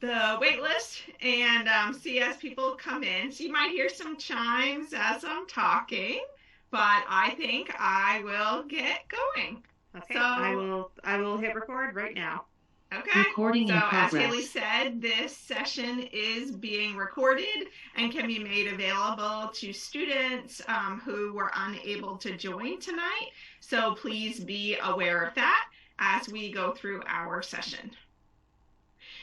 the wait list and see as people come in. So you might hear some chimes as I'm talking, but I think I will get going. Okay, I will hit record right now. Okay. Recording in progress. As Haley said, this session is being recorded and can be made available to students who were unable to join tonight. So please be aware of that as we go through our session.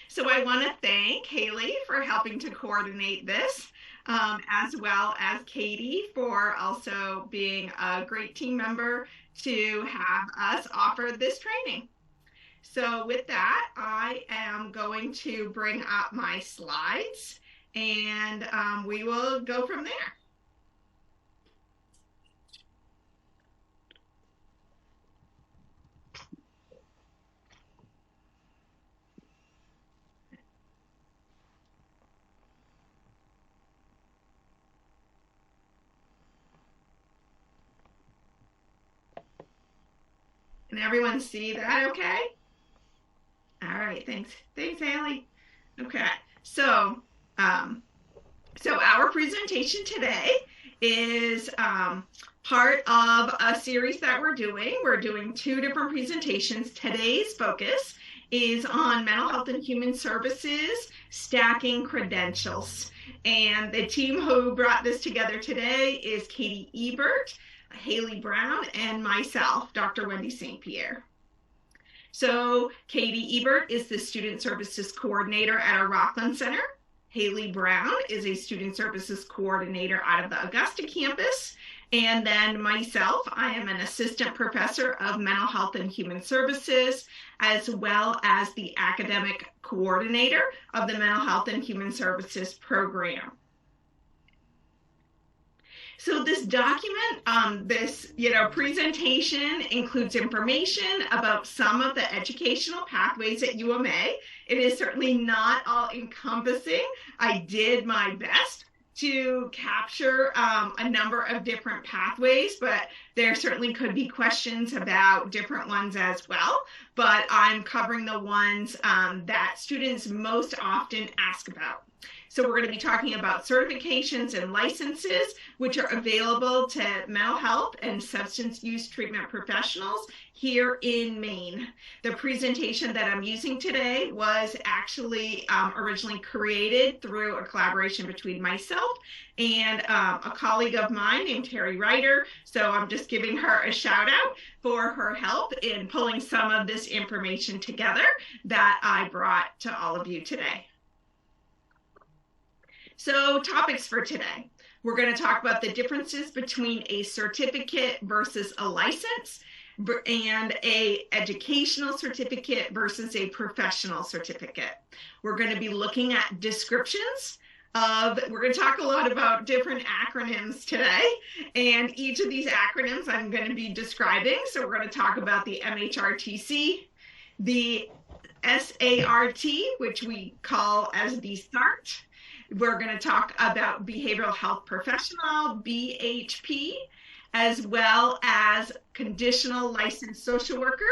So I want to thank Haley for helping to coordinate this, as well as Katie for also being a great team member to have us offer this training. So with that, I am going to bring up my slides and we will go from there. Can everyone see that okay? All right, thanks. Thanks, Haley. Okay, so our presentation today is part of a series that we're doing. We're doing 2 different presentations. Today's focus is on mental health and human services, stacking credentials. And the team who brought this together today is Katie Ebert, Haley Brown, and myself, Dr. Wendy St. Pierre. So Katie Ebert is the Student Services Coordinator at our Rockland Center. Haley Brown is a Student Services Coordinator out of the Augusta campus. And then myself, I am an Assistant Professor of Mental Health and Human Services, as well as the Academic Coordinator of the Mental Health and Human Services program. So this document, this presentation includes information about some of the educational pathways at UMA. It is certainly not all encompassing. I did my best to capture a number of different pathways, but there certainly could be questions about different ones as well. But I'm covering the ones that students most often ask about. So we're going to be talking about certifications and licenses, which are available to mental health and substance use treatment professionals here in Maine. The presentation that I'm using today was actually originally created through a collaboration between myself and a colleague of mine named Terry Ryder. So I'm just giving her a shout out for her help in pulling some of this information together that I brought to all of you today. So topics for today. We're going to talk about the differences between a certificate versus a license and a educational certificate versus a professional certificate. We're going to be looking at descriptions we're going to talk a lot about different acronyms today, and each of these acronyms I'm going to be describing. So we're going to talk about the MHRTC, the SART, which we call as the SART. We're going to talk about behavioral health professional, BHP, as well as conditional licensed social worker,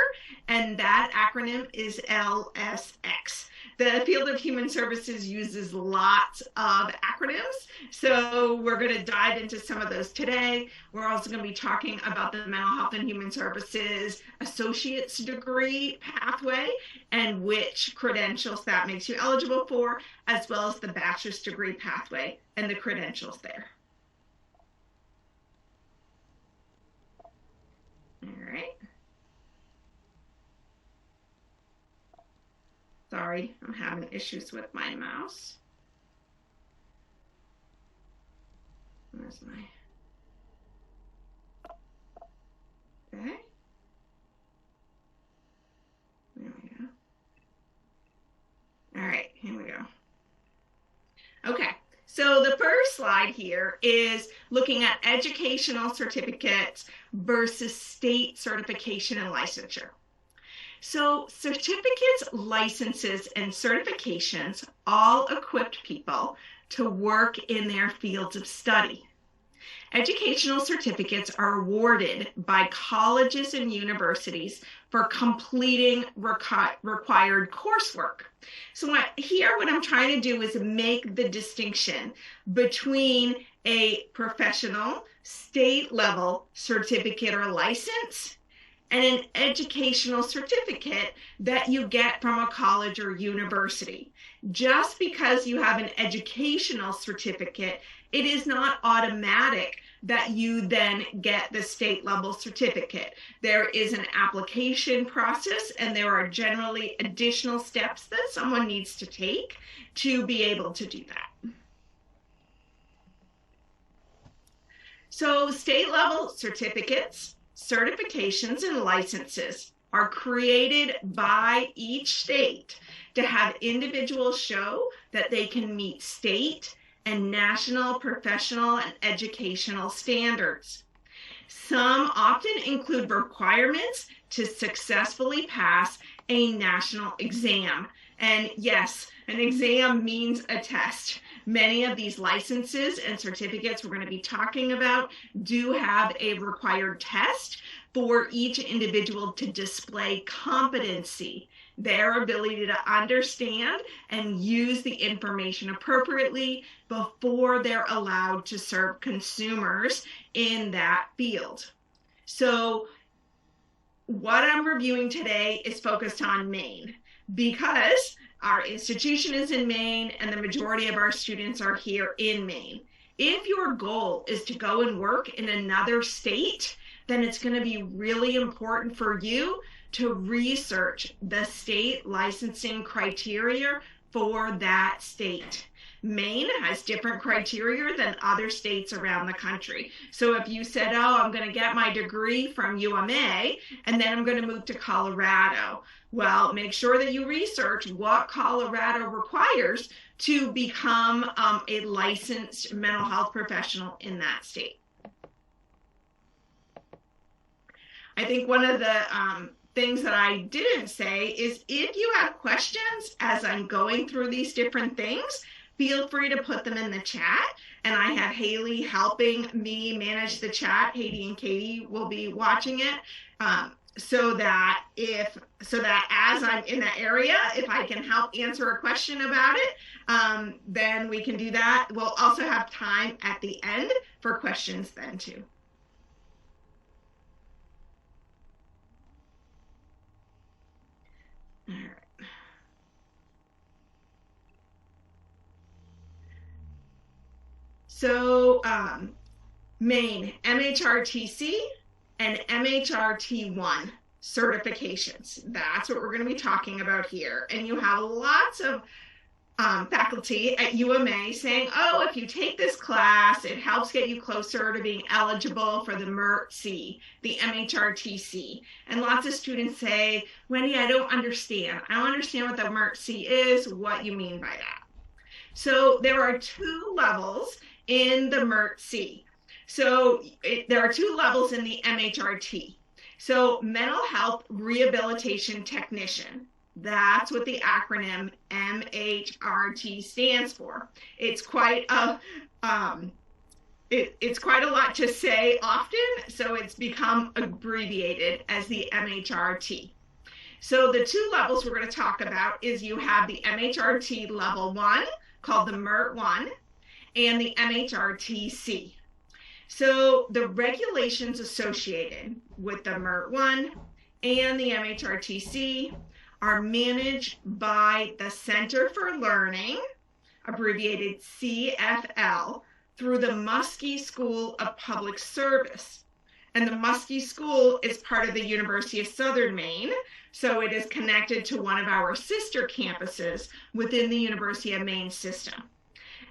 and that acronym is LSX. The field of human services uses lots of acronyms, so we're going to dive into some of those today. We're also going to be talking about the mental health and human services associate's degree pathway and which credentials that makes you eligible for, as well as the bachelor's degree pathway and the credentials there. All right. Sorry, I'm having issues with my mouse. Where's my... Okay. There we go. All right, here we go. Okay, so the first slide here is looking at educational certificates versus state certification and licensure. So certificates, licenses, and certifications all equip people to work in their fields of study. Educational certificates are awarded by colleges and universities for completing required coursework. So here what I'm trying to do is make the distinction between a professional state level certificate or license and an educational certificate that you get from a college or university. Just because you have an educational certificate, it is not automatic that you then get the state level certificate. There is an application process, and there are generally additional steps that someone needs to take to be able to do that. So state level certificates, certifications, and licenses are created by each state to have individuals show that they can meet state and national professional and educational standards. Some often include requirements to successfully pass a national exam. And yes, an exam means a test. Many of these licenses and certificates we're going to be talking about do have a required test for each individual to display competency, their ability to understand and use the information appropriately before they're allowed to serve consumers in that field. So what I'm reviewing today is focused on Maine because our institution is in Maine and the majority of our students are here in Maine. If your goal is to go and work in another state, then it's going to be really important for you to research the state licensing criteria for that state. Maine has different criteria than other states around the country. So if you said, oh, I'm going to get my degree from UMA and then I'm going to move to Colorado, well, make sure that you research what Colorado requires to become a licensed mental health professional in that state. I think one of the things that I didn't say is if you have questions as I'm going through these different things, feel free to put them in the chat. And I have Haley helping me manage the chat. Haley and Katie will be watching it. So that as I'm in that area, if I can help answer a question about it, then we can do that. We'll also have time at the end for questions then too. All right. So Maine MHRTC and MHRT1 certifications. That's what we're going to be talking about here. And you have lots of faculty at UMA saying, oh, if you take this class, it helps get you closer to being eligible for the MERT-C, the MHRTC. And lots of students say, Wendy, I don't understand. I don't understand what the MERT-C is, what you mean by that. So there are two levels in the MERT-C. So there are two levels in the MHRT. So mental health rehabilitation technician. That's what the acronym MHRT stands for. It's quite a it's quite a lot to say often, so it's become abbreviated as the MHRT. So the two levels we're going to talk about is you have the MHRT level 1 called the MERT-1 and the MHRT-C. So the regulations associated with the MERT-1 and the MHRT-C are managed by the Center for Learning, abbreviated CFL, through the Muskie School of Public Service. And the Muskie School is part of the University of Southern Maine, so it is connected to one of our sister campuses within the University of Maine system.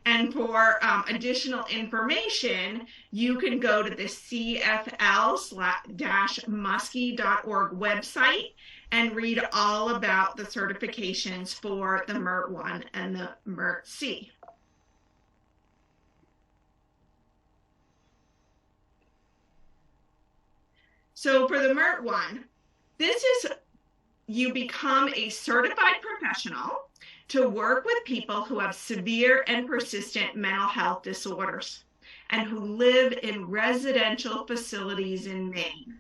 And for additional information, you can go to the cfl-muskie.org website and read all about the certifications for the MERT-1 and the MERT-C. So for the MERT-1, this is you become a certified professional to work with people who have severe and persistent mental health disorders and who live in residential facilities in Maine.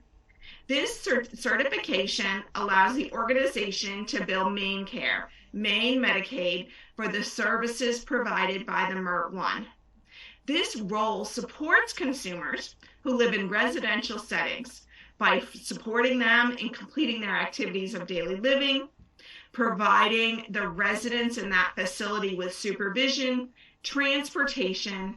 This certification allows the organization to bill Maine Care, Maine Medicaid, for the services provided by the MERT-1. This role supports consumers who live in residential settings by supporting them in completing their activities of daily living, providing the residents in that facility with supervision, transportation,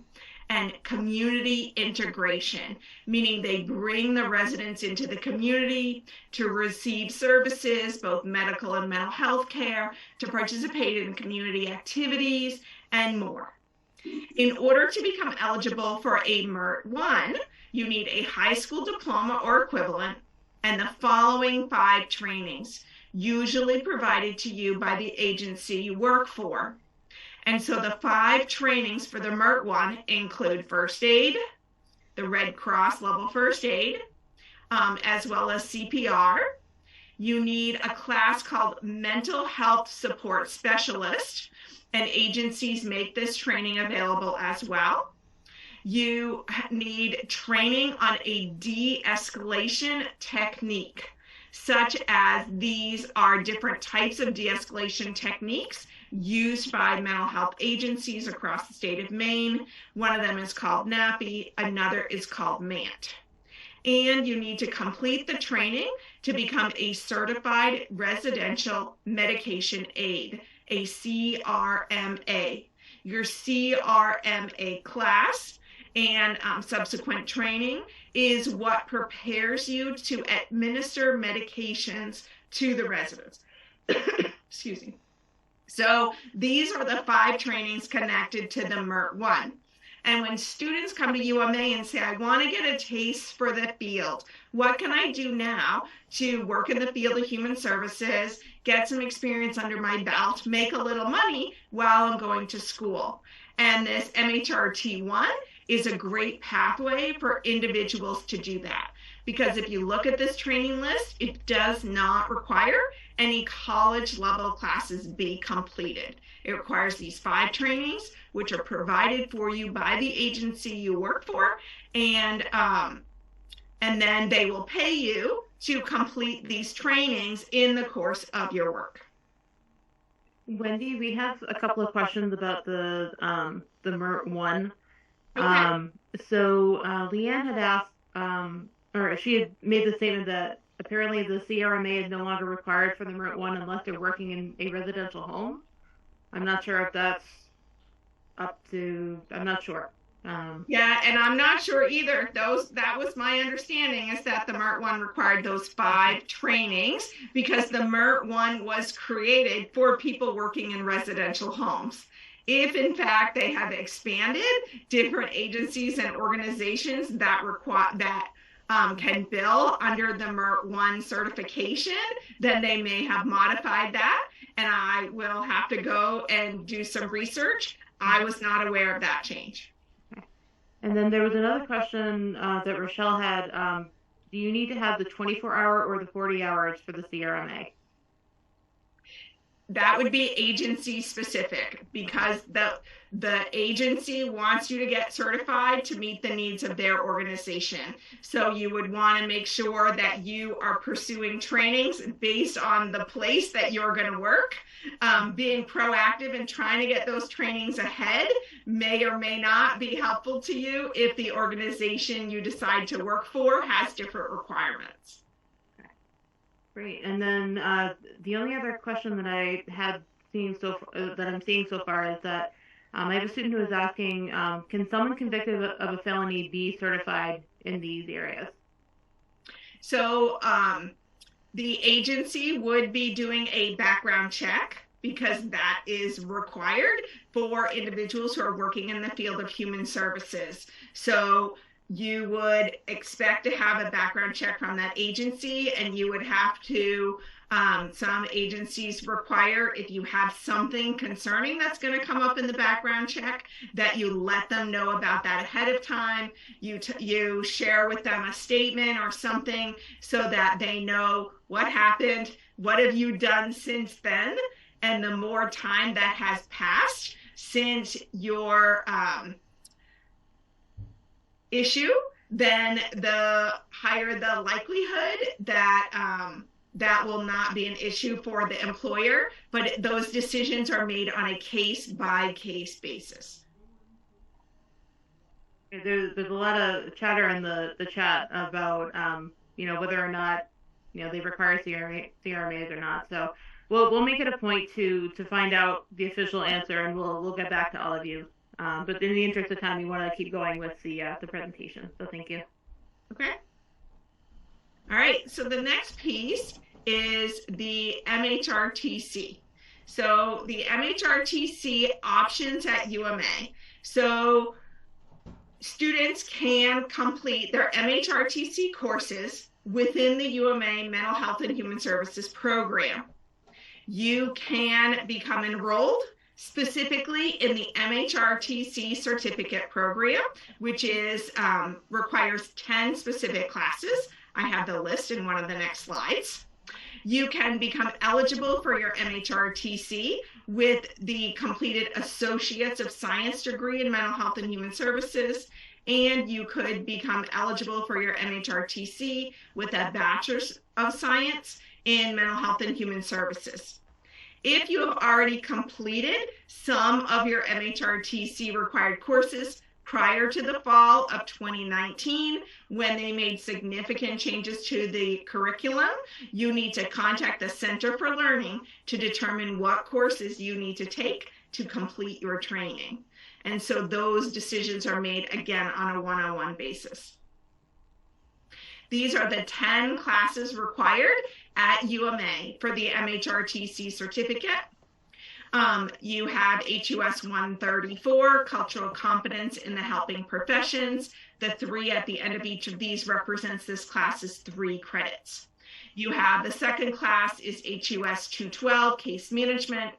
and community integration, meaning they bring the residents into the community to receive services, both medical and mental health care, to participate in community activities, and more. In order to become eligible for a MERT-1, you need a high school diploma or equivalent and the following 5 trainings, usually provided to you by the agency you work for. And so the 5 trainings for the MERT-1 include first aid, the Red Cross level first aid, as well as CPR. You need a class called Mental Health Support Specialist, and agencies make this training available as well. You need training on a de-escalation technique, such as these are different types of de-escalation techniques used by mental health agencies across the state of Maine. One of them is called NAPI, another is called MANT. And you need to complete the training to become a certified residential medication aide, a CRMA. Your CRMA class and subsequent training is what prepares you to administer medications to the residents. Excuse me. So these are the 5 trainings connected to the MERT-1. And when students come to UMA and say, I want to get a taste for the field, what can I do now to work in the field of human services, get some experience under my belt, make a little money while I'm going to school? And this MHRT1 is a great pathway for individuals to do that. Because if you look at this training list, it does not require any college level classes be completed. It requires these 5 trainings, which are provided for you by the agency you work for, and then they will pay you to complete these trainings in the course of your work. Wendy, we have a couple of questions about the MERT-1. Okay. So Leanne had asked, or she had made the statement that apparently the CRMA is no longer required for the MERT-1 unless they're working in a residential home. I'm not sure if that's I'm not sure. Yeah, and I'm not sure either. That was my understanding, is that the MERT-1 required those 5 trainings because the MERT-1 was created for people working in residential homes. If in fact they have expanded different agencies and organizations that can bill under the MERT-1 certification, then they may have modified that, and I will have to go and do some research. I was not aware of that change. And then there was another question that Rochelle had. Do you need to have the 24-hour or the 40 hours for the CRMA? That would be agency specific, because the agency wants you to get certified to meet the needs of their organization. So you would want to make sure that you are pursuing trainings based on the place that you're going to work. Being proactive and trying to get those trainings ahead may or may not be helpful to you if the organization you decide to work for has different requirements. Great. And then the only other question that I have seen that I'm seeing so far is that I have a student who is asking, can someone convicted of a felony be certified in these areas? So the agency would be doing a background check, because that is required for individuals who are working in the field of human services. So you would expect to have a background check from that agency, and you would have to, some agencies require, if you have something concerning that's going to come up in the background check, that you let them know about that ahead of time. You share with them a statement or something so that they know what happened, what have you done since then, and the more time that has passed since your issue, then the higher the likelihood that that will not be an issue for the employer, but those decisions are made on a case by case basis. There's a lot of chatter in the chat about whether or not they require CRMAs or not. So we'll make it a point to find out the official answer, and we'll get back to all of you. But in the interest of time, we want to keep going with the presentation. So thank you. Okay. All right. So the next piece is the MHRTC. So the MHRTC options at UMA. So students can complete their MHRTC courses within the UMA Mental Health and Human Services program. You can become enrolled specifically in the MHRTC certificate program, which requires 10 specific classes. I have the list in one of the next slides. You can become eligible for your MHRTC with the completed Associates of Science degree in Mental Health and Human Services, and you could become eligible for your MHRTC with a Bachelor's of Science in Mental Health and Human Services. If you have already completed some of your MHRTC required courses prior to the fall of 2019, when they made significant changes to the curriculum, you need to contact the Center for Learning to determine what courses you need to take to complete your training. And so those decisions are made again on a one-on-one basis. These are the 10 classes required at UMA for the MHRTC certificate. You have HUS 134, Cultural Competence in the Helping Professions. The 3 at the end of each of these represents this class's 3 credits. You have the second class is HUS 212, Case Management.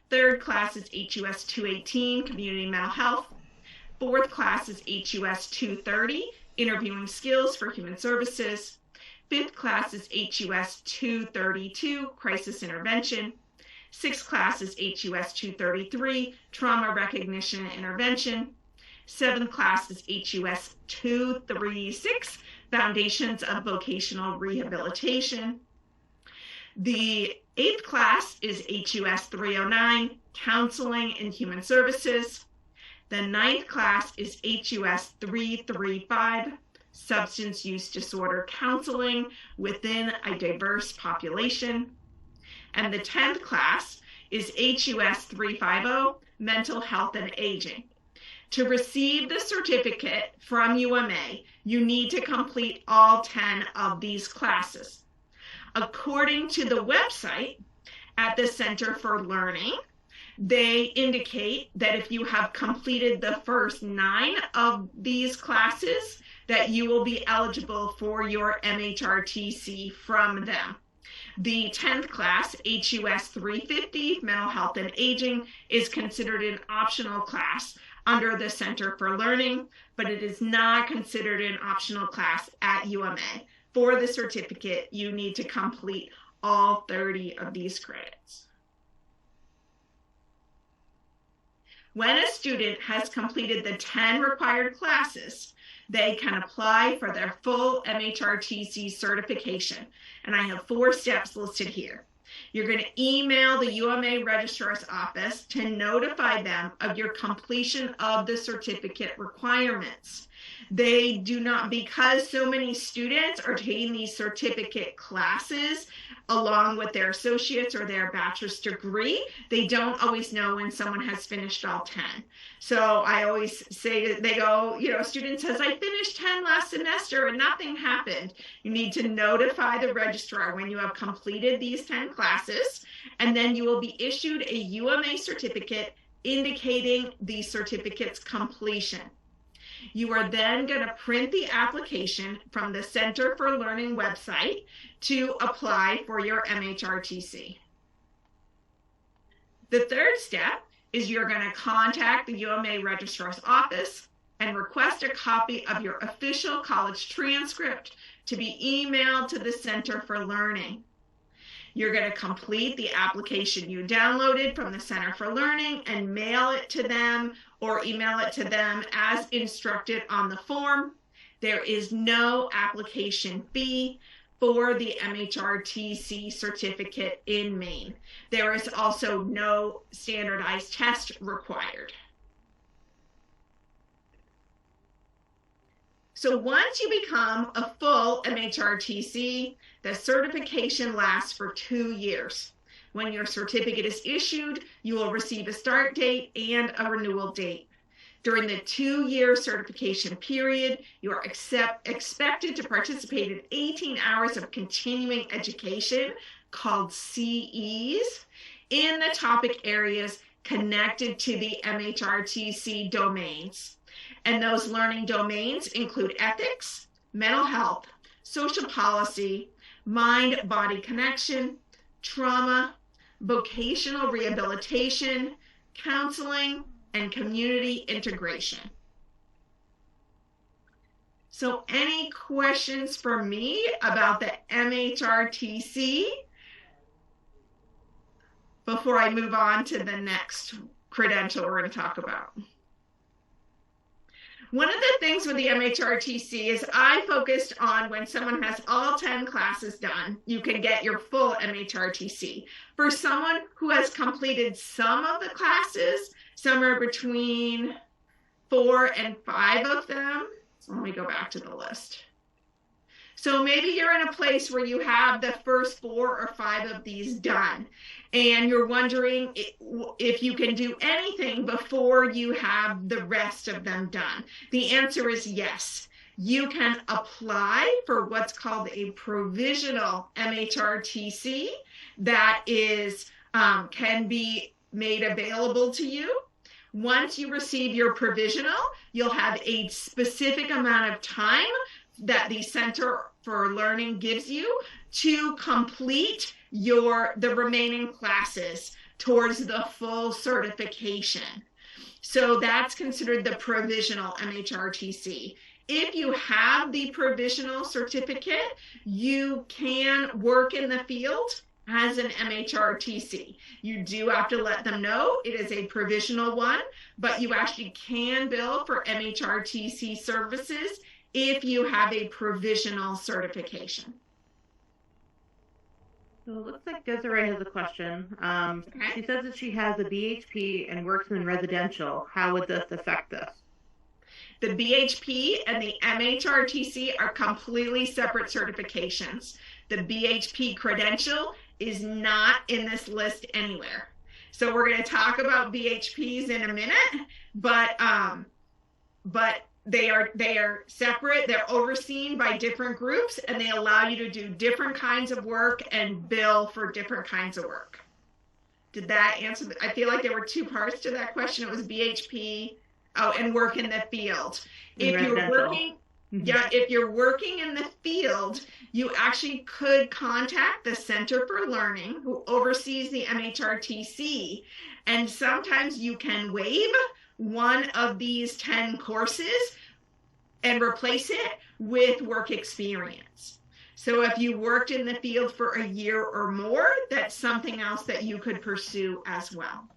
Third class is HUS 218, Community Mental Health. Fourth class is HUS 230, Interviewing Skills for Human Services. Fifth class is HUS 232, Crisis Intervention. Sixth class is HUS 233, Trauma Recognition and Intervention. Seventh class is HUS 236, Foundations of Vocational Rehabilitation. The 8th class is HUS 309, Counseling and Human Services. The 9th class is HUS 335, Substance Use Disorder Counseling within a diverse population. And the 10th class is HUS 350, Mental Health and Aging. To receive the certificate from UMA, you need to complete all 10 of these classes. According to the website at the Center for Learning, they indicate that if you have completed the first 9 of these classes, that you will be eligible for your MHRTC from them. The 10th class, HUS 350, Mental Health and Aging, is considered an optional class under the Center for Learning, but it is not considered an optional class at UMA. For the certificate, you need to complete all 30 of these credits. When a student has completed the 10 required classes, they can apply for their full MHRTC certification. And I have 4 steps listed here. You're going to email the UMA Registrar's Office to notify them of your completion of the certificate requirements. They do not, because so many students are taking these certificate classes along with their associates or their bachelor's degree, they don't always know when someone has finished all 10. So I always say, they go, a student says, I finished 10 last semester and nothing happened. You need to notify the registrar when you have completed these 10 classes, and then you will be issued a UMA certificate indicating the certificate's completion. You are then going to print the application from the Center for Learning website to apply for your MHRTC. The third step is you're going to contact the UMA Registrar's Office and request a copy of your official college transcript to be emailed to the Center for Learning. You're going to complete the application you downloaded from the Center for Learning and mail it to them or email it to them as instructed on the form. There is no application fee for the MHRTC certificate in Maine. There is also no standardized test required. So once you become a full MHRTC, the certification lasts for 2 years. When your certificate is issued, you will receive a start date and a renewal date. During the 2-year certification period, you are expected to participate in 18 hours of continuing education called CEs in the topic areas connected to the MHRTC domains. And those learning domains include ethics, mental health, social policy, mind-body connection, trauma, vocational rehabilitation, counseling, and community integration. So any questions for me about the MHRTC before I move on to the next credential we're going to talk about? One of the things with the MHRTC is I focused on when someone has all 10 classes done, you can get your full MHRTC. For someone who has completed some of the classes, somewhere between 4 and 5 of them, so let me go back to the list. So maybe you're in a place where you have the first 4 or 5 of these done, and you're wondering if you can do anything before you have the rest of them done. The answer is yes. You can apply for what's called a provisional MHRTC that is can be made available to you. Once you receive your provisional, you'll have a specific amount of time that the Center for Learning gives you to complete the remaining classes towards the full certification. So that's considered the provisional MHRTC. If you have the provisional certificate, you can work in the field as an MHRTC. You do have to let them know it is a provisional one, but you actually can bill for MHRTC services if you have a provisional certification. So it looks like Desiree has a question. She says that she has a BHP and works in residential. How would this affect this? The BHP and the MHRTC are completely separate certifications. The BHP credential is not in this list anywhere. So we're going to talk about BHPs in a minute, but they are separate. They're overseen by different groups, and they allow you to do different kinds of work and bill for different kinds of work. Did that answer? I feel like there were 2 parts to that question. It was BHP, and work in the field. If you're working, if you're working in the field, you actually could contact the Center for Learning, who oversees the MHRTC, and sometimes you can waive one of these 10 courses and replace it with work experience. So if you worked in the field for a year or more, that's something else that you could pursue as well.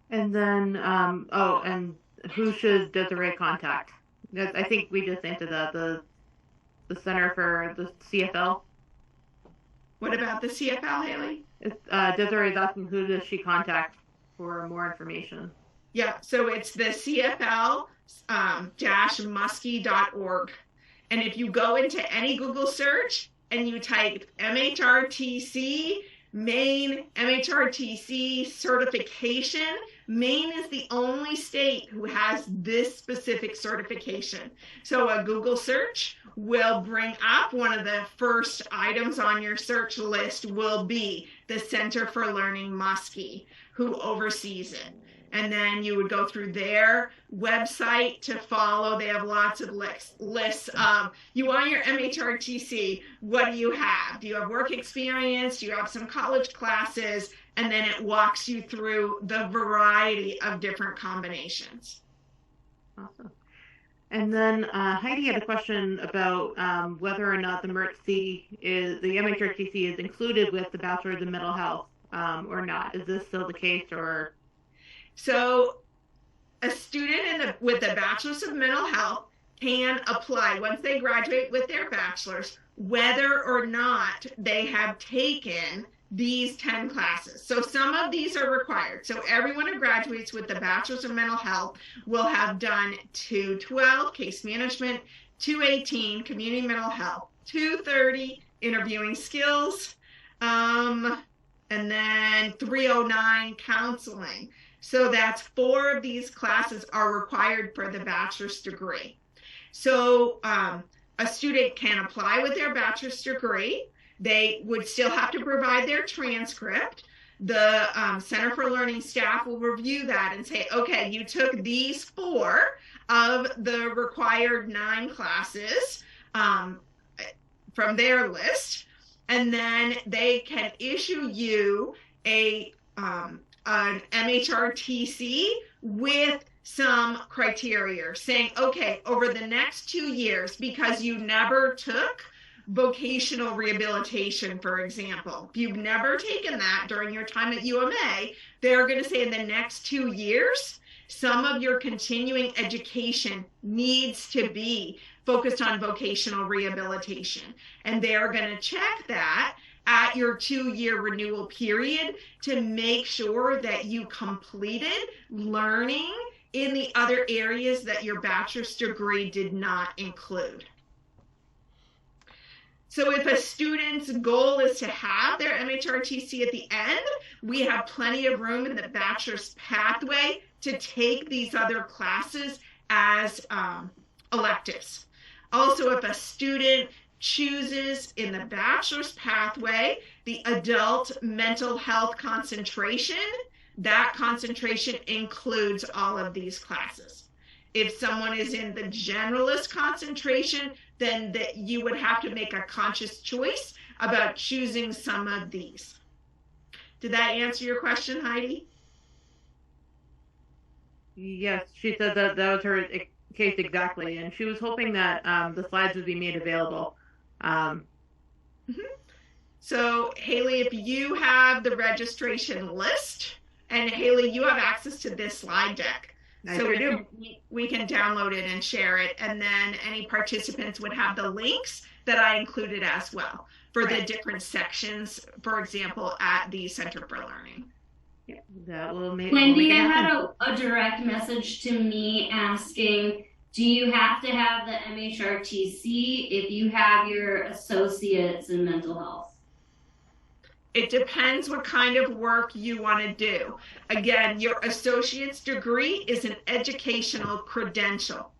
And then, and who should Desiree contact? I think we just answered that, the Center for the CFL. What about the CFL, Haley? Desiree's asking who does she contact for more information. Yeah, so it's the CFL-muskie.org. And if you go into any Google search and you type MHRTC, Maine MHRTC certification, Maine is the only state who has this specific certification. So a Google search will bring up one of the first items on your search list will be the Center for Learning Muskie, who oversees it. And then you would go through their website to follow. They have lots of lists of, you want your MHRTC, what do you have? Do you have work experience? Do you have some college classes? And then it walks you through the variety of different combinations. Awesome. And then Heidi had a question about whether or not the MHRTC is included with the Bachelor's in Mental Health or not. Is this still the case, or? So a student with a bachelor's of mental health can apply once they graduate with their bachelor's, whether or not they have taken these 10 classes. So some of these are required. So everyone who graduates with the bachelor's of mental health will have done 212 case management, 218 community mental health, 230 interviewing skills, and then 309 counseling. So that's 4 of these classes are required for the bachelor's degree. So a student can apply with their bachelor's degree. They would still have to provide their transcript. The Center for Learning staff will review that and say, okay, you took these 4 of the required 9 classes from their list, and then they can issue you an MHRTC with some criteria saying, okay, over the next 2 years, because you never took vocational rehabilitation, for example, if you've never taken that during your time at UMA, they're going to say in the next 2 years, some of your continuing education needs to be focused on vocational rehabilitation. And they're going to check that at your 2-year renewal period to make sure that you completed learning in the other areas that your bachelor's degree did not include. So if a student's goal is to have their MHRTC at the end, we have plenty of room in the bachelor's pathway to take these other classes as electives. Also, if a student chooses in the bachelor's pathway the adult mental health concentration, that concentration includes all of these classes. If someone is in the generalist concentration, then you would have to make a conscious choice about choosing some of these. Did that answer your question, Heidi? Yes, she said that was her case exactly, and she was hoping that the slides would be made available. So, Haley, if you have the registration list, and Haley, you have access to this slide deck. We can download it and share it, and then any participants would have the links that I included as well for the different sections, for example, at the Center for Learning. Yeah, that will make Wendy, I had a direct message to me asking, do you have to have the MHRTC if you have your associates in mental health? It depends what kind of work you want to do. Again, your associate's degree is an educational credential.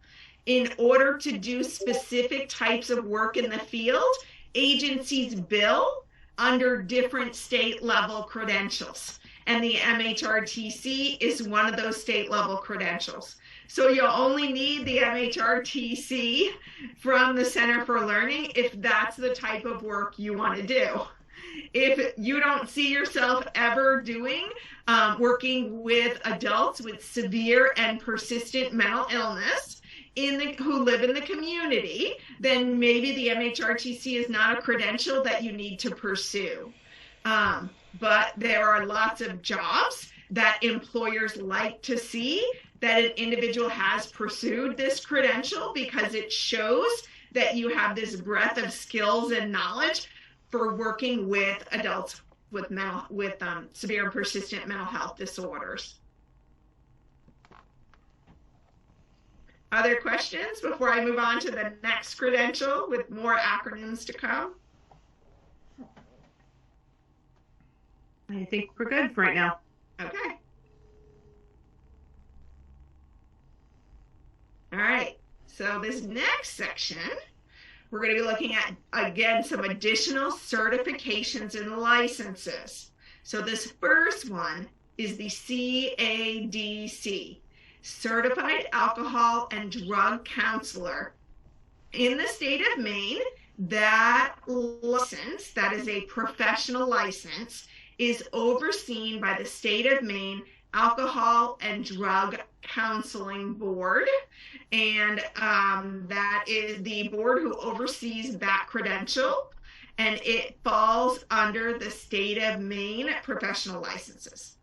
In order to do specific types of work in the field, agencies bill under different state level credentials. And the MHRTC is one of those state level credentials. So you'll only need the MHRTC from the Center for Learning if that's the type of work you want to do. If you don't see yourself ever doing working with adults with severe and persistent mental illness who live in the community, then maybe the MHRTC is not a credential that you need to pursue. But there are lots of jobs that employers like to see that an individual has pursued this credential because it shows that you have this breadth of skills and knowledge for working with adults with severe and persistent mental health disorders. Other questions before I move on to the next credential with more acronyms to come? I think we're good for right now. Okay. All right, so this next section, we're going to be looking at, again, some additional certifications and licenses. So this first one is the CADC, Certified Alcohol and Drug Counselor. In the state of Maine, that license, that is a professional license, is overseen by the state of Maine Alcohol and Drug Counseling Board, and that is the board who oversees that credential, and it falls under the state of Maine professional licenses.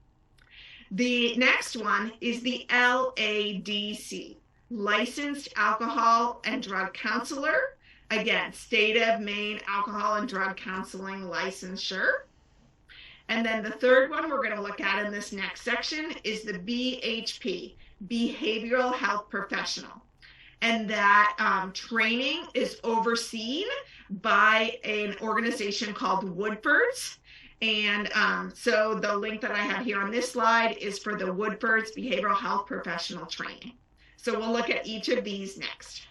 The next one is the LADC, Licensed Alcohol and Drug Counselor. Again, State of Maine Alcohol and Drug Counseling Licensure. And then the third one we're going to look at in this next section is the BHP, Behavioral Health Professional. And that training is overseen by an organization called Woodford's. And so the link that I have here on this slide is for the Woodford's Behavioral Health Professional Training. So we'll look at each of these next.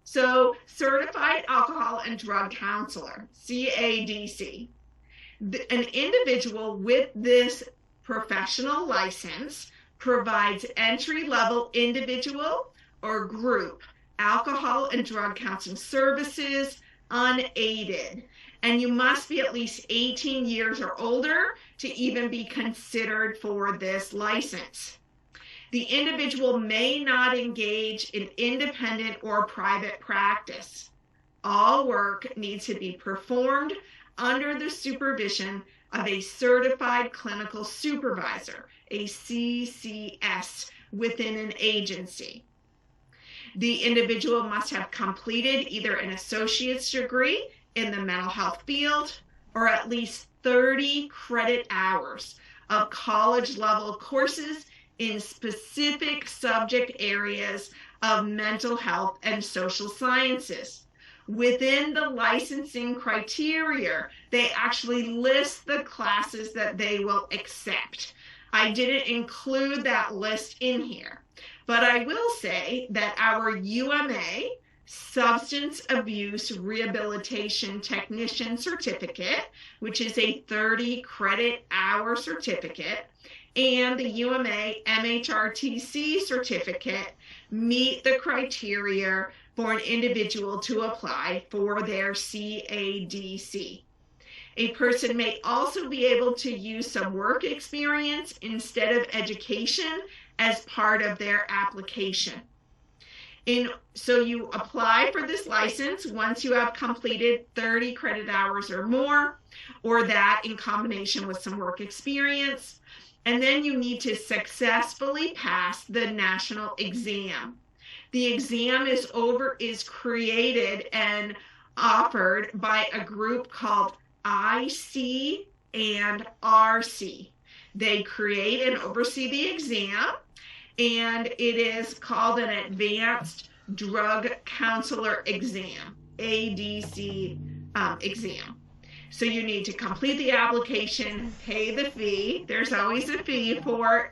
So Certified Alcohol and Drug Counselor, CADC. An individual with this professional license provides entry-level individual or group alcohol and drug counseling services unaided. And you must be at least 18 years or older to even be considered for this license. The individual may not engage in independent or private practice. All work needs to be performed under the supervision of a certified clinical supervisor, a CCS, within an agency. The individual must have completed either an associate's degree in the mental health field or at least 30 credit hours of college-level courses in specific subject areas of mental health and social sciences. Within the licensing criteria, they actually list the classes that they will accept. I didn't include that list in here, but I will say that our UMA, Substance Abuse Rehabilitation Technician Certificate, which is a 30 credit hour certificate, and the UMA MHRTC certificate meet the criteria for an individual to apply for their CADC. A person may also be able to use some work experience instead of education as part of their application. So you apply for this license once you have completed 30 credit hours or more, or that in combination with some work experience. And then you need to successfully pass the national exam. The exam is created and offered by a group called IC and RC. They create and oversee the exam, and it is called an Advanced Drug Counselor Exam, ADC exam. So you need to complete the application, pay the fee. There's always a fee for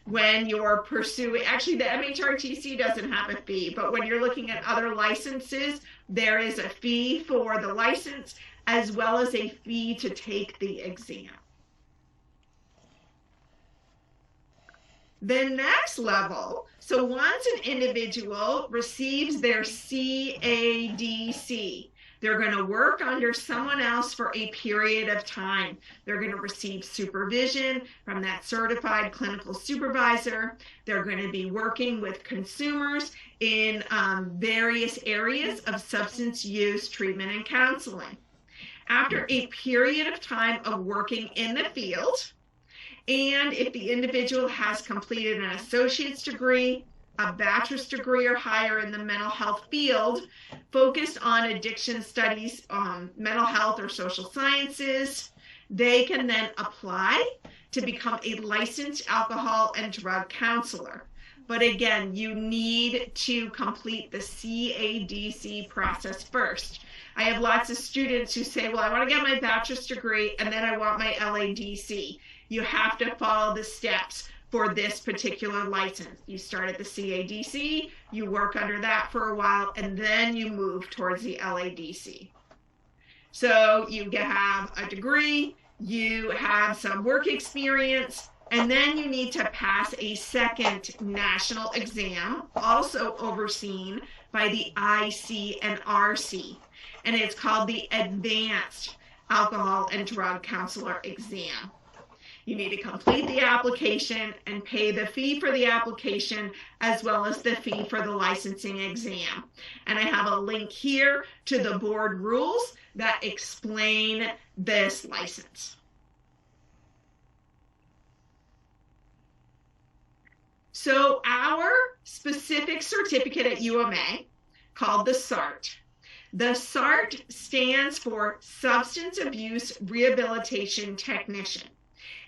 when you're pursuing, actually the MHRTC doesn't have a fee, but when you're looking at other licenses, there is a fee for the license as well as a fee to take the exam. The next level, so once an individual receives their CADC, they're going to work under someone else for a period of time. They're going to receive supervision from that certified clinical supervisor. They're going to be working with consumers in various areas of substance use treatment and counseling. After a period of time of working in the field, and if the individual has completed an associate's degree, a bachelor's degree or higher in the mental health field, focused on addiction studies on mental health or social sciences, they can then apply to become a licensed alcohol and drug counselor. But again, you need to complete the CADC process first. I have lots of students who say, well, I want to get my bachelor's degree and then I want my LADC. You have to follow the steps for this particular license. You start at the CADC, you work under that for a while, and then you move towards the LADC. So you have a degree, you have some work experience, and then you need to pass a second national exam, also overseen by the IC and RC, and it's called the Advanced Alcohol and Drug Counselor Exam. You need to complete the application and pay the fee for the application as well as the fee for the licensing exam. And I have a link here to the board rules that explain this license. So our specific certificate at UMA, called the SART. The SART stands for Substance Abuse Rehabilitation Technician.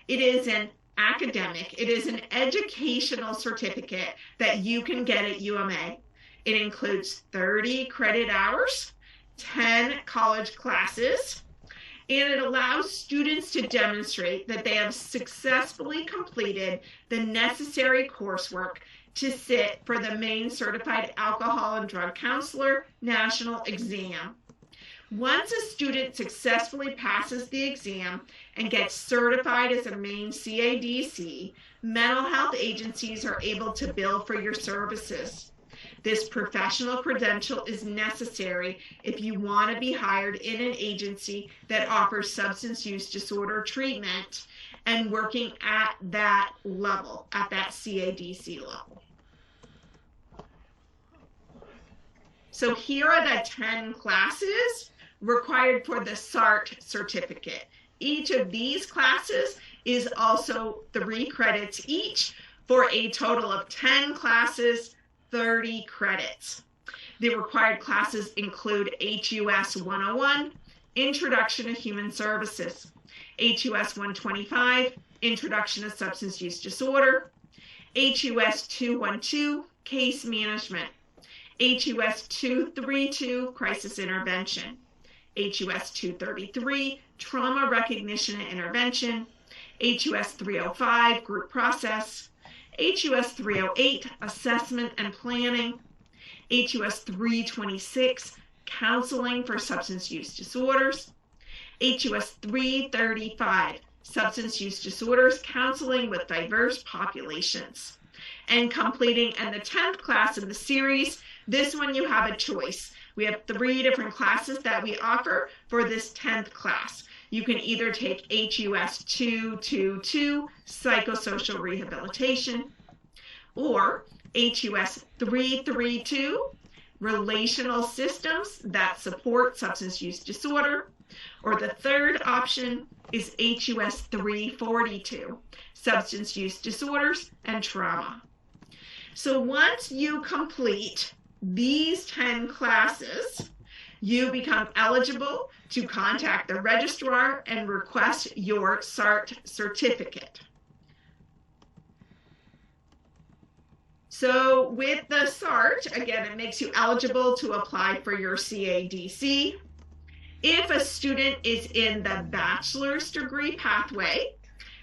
It is an academic, it is an educational certificate that you can get at UMA. It includes 30 credit hours, 10 college classes, and it allows students to demonstrate that they have successfully completed the necessary coursework to sit for the Maine Certified Alcohol and Drug Counselor National Exam. Once a student successfully passes the exam and gets certified as a Maine CADC, mental health agencies are able to bill for your services. This professional credential is necessary if you want to be hired in an agency that offers substance use disorder treatment and working at that level, at that CADC level. So here are the 10 classes required for the SART certificate. Each of these classes is also 3 credits each for a total of 10 classes, 30 credits. The required classes include HUS 101, Introduction to Human Services, HUS 125, Introduction to Substance Use Disorder, HUS 212, Case Management, HUS 232, Crisis Intervention, HUS 233, Trauma Recognition and Intervention, HUS 305, Group Process, HUS 308, Assessment and Planning, HUS 326, Counseling for Substance Use Disorders, HUS 335, Substance Use Disorders Counseling with Diverse Populations. And completing, and the 10th class in the series, this one you have a choice. We have 3 different classes that we offer for this 10th class. You can either take HUS 222, Psychosocial Rehabilitation, or HUS 332, Relational Systems that Support Substance Use Disorder, or the third option is HUS 342, Substance Use Disorders and Trauma. So once you complete these 10 classes, you become eligible to contact the registrar and request your SART certificate. So with the SART, again, it makes you eligible to apply for your CADC. If a student is in the bachelor's degree pathway,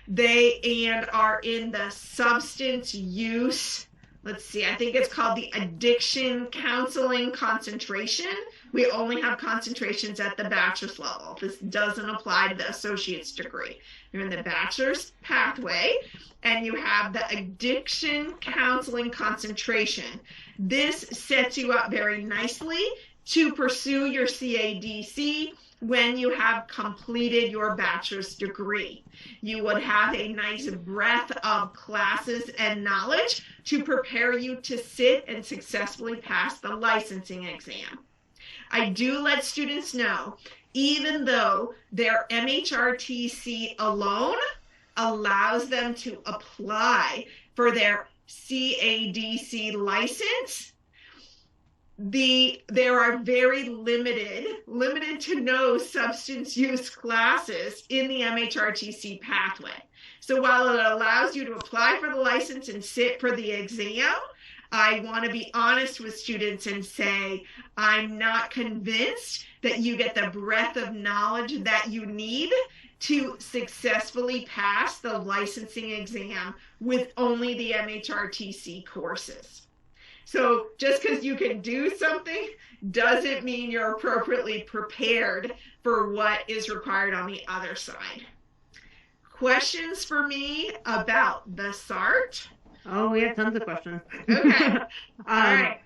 and are in the substance use, let's see, I think it's called the addiction counseling concentration. We only have concentrations at the bachelor's level. This doesn't apply to the associate's degree. You're in the bachelor's pathway and you have the addiction counseling concentration. This sets you up very nicely to pursue your CADC when you have completed your bachelor's degree. You would have a nice breadth of classes and knowledge to prepare you to sit and successfully pass the licensing exam. I do let students know, even though their MHRTC alone allows them to apply for their CADC license, there are very limited to no substance use classes in the MHRTC pathway. So while it allows you to apply for the license and sit for the exam, I want to be honest with students and say, I'm not convinced that you get the breadth of knowledge that you need to successfully pass the licensing exam with only the MHRTC courses. So just because you can do something doesn't mean you're appropriately prepared for what is required on the other side. Questions for me about the SART? Oh, we have tons of questions. Okay. All right.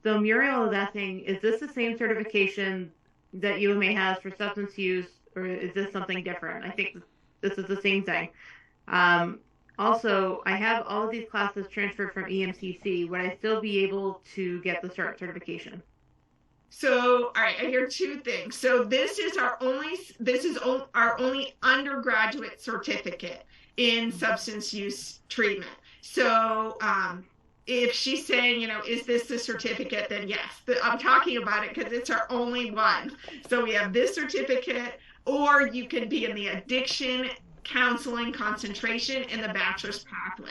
So Muriel is asking, is this the same certification that UMA has for substance use, or is this something different? I think this is the same thing. Also, I have all of these classes transferred from EMCC. Would I still be able to get the SART certification? So, all right, I hear 2 things. So this is our only undergraduate certificate in substance use treatment. So if she's saying, is this the certificate, then yes, I'm talking about it because it's our only one. So we have this certificate, or you can be in the addiction counseling concentration in the bachelor's pathway.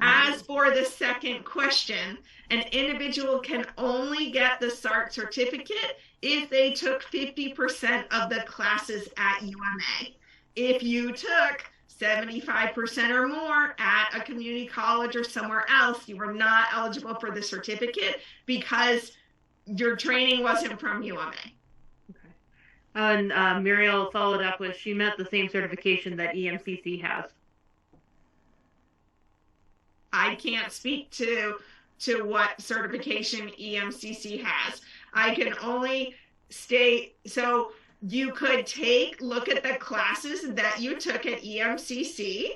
As for the second question, an individual can only get the SART certificate if they took 50% of the classes at UMA. If you took 75% or more at a community college or somewhere else, you were not eligible for the certificate because your training wasn't from UMA. Okay. And Muriel followed up with, she met the same certification that EMCC has. I can't speak to what certification EMCC has. I can only state, so you could look at the classes that you took at EMCC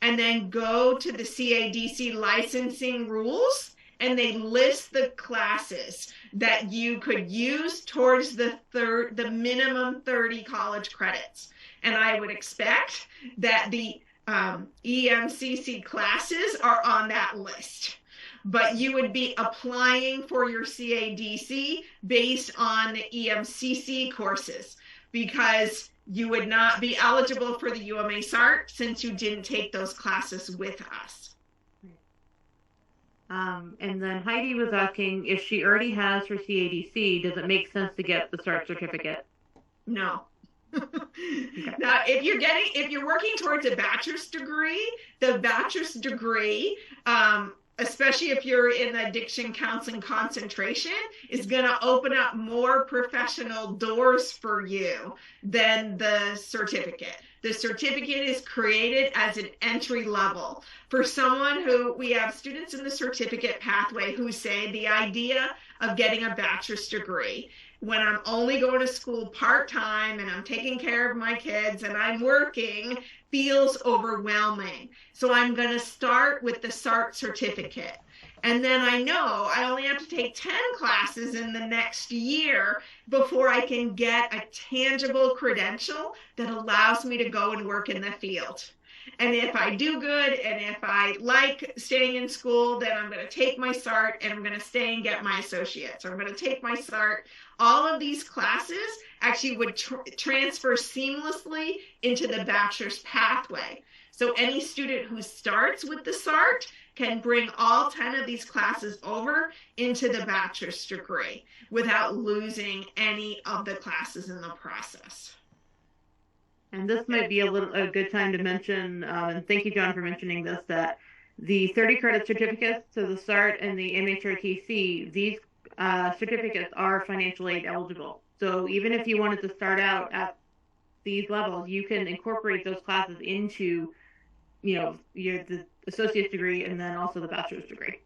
and then go to the CADC licensing rules, and they list the classes that you could use towards the minimum 30 college credits. And I would expect that the EMCC classes are on that list, but you would be applying for your CADC based on the EMCC courses, because you would not be eligible for the UMA SART since you didn't take those classes with us. And then Heidi was asking, if she already has her CADC, does it make sense to get the SART certificate? No. Okay. Now, if you're working towards a bachelor's degree, the bachelor's degree, especially if you're in addiction counseling concentration, is going to open up more professional doors for you than the certificate. The certificate is created as an entry level for someone who, we have students in the certificate pathway who say the idea of getting a bachelor's degree when I'm only going to school part-time and I'm taking care of my kids and I'm working feels overwhelming. So I'm going to start with the SART certificate. And then I know I only have to take 10 classes in the next year before I can get a tangible credential that allows me to go and work in the field. And if I do good and if I like staying in school, then I'm going to take my SART and I'm going to stay and get my associates. Or I'm going to take my SART. All of these classes actually would transfer seamlessly into the bachelor's pathway. So any student who starts with the SART can bring all 10 of these classes over into the bachelor's degree without losing any of the classes in the process. And this might be a good time to mention, and thank you, John, for mentioning this, that the 30 credit certificates, so the SART and the MHRTC, these certificates are financial aid eligible. So even if you wanted to start out at these levels, you can incorporate those classes into, the associate's degree and then also the bachelor's degree.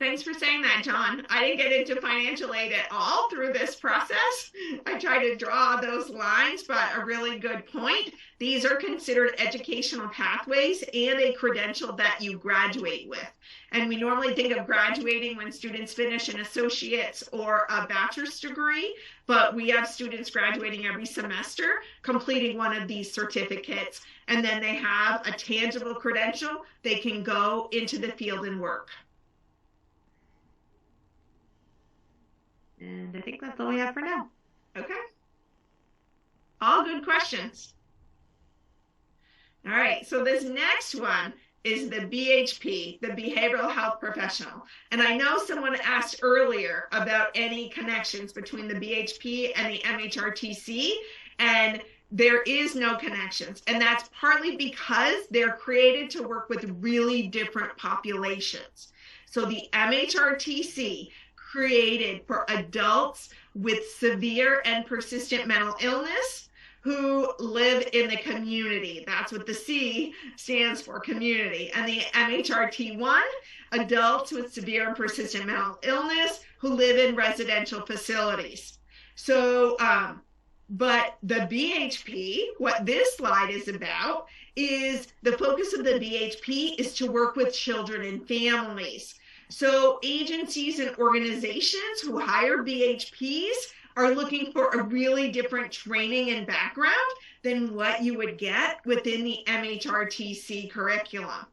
Thanks for saying that, John. I didn't get into financial aid at all through this process. I try to draw those lines, but a really good point. These are considered educational pathways and a credential that you graduate with. And we normally think of graduating when students finish an associate's or a bachelor's degree, but we have students graduating every semester, completing one of these certificates, and then they have a tangible credential. They can go into the field and work. And I think that's all we have for now. Okay. All good questions. All right, so this next one is the BHP, the Behavioral Health Professional. And I know someone asked earlier about any connections between the BHP and the MHRTC, and there is no connections. And that's partly because they're created to work with really different populations. So the MHRTC created for adults with severe and persistent mental illness who live in the community. That's what the C stands for, community. And the MHRT1, adults with severe and persistent mental illness who live in residential facilities. So, but the BHP, what this slide is about, is the focus of the BHP is to work with children and families. So agencies and organizations who hire BHPs are looking for a really different training and background than what you would get within the MHRTC curriculum.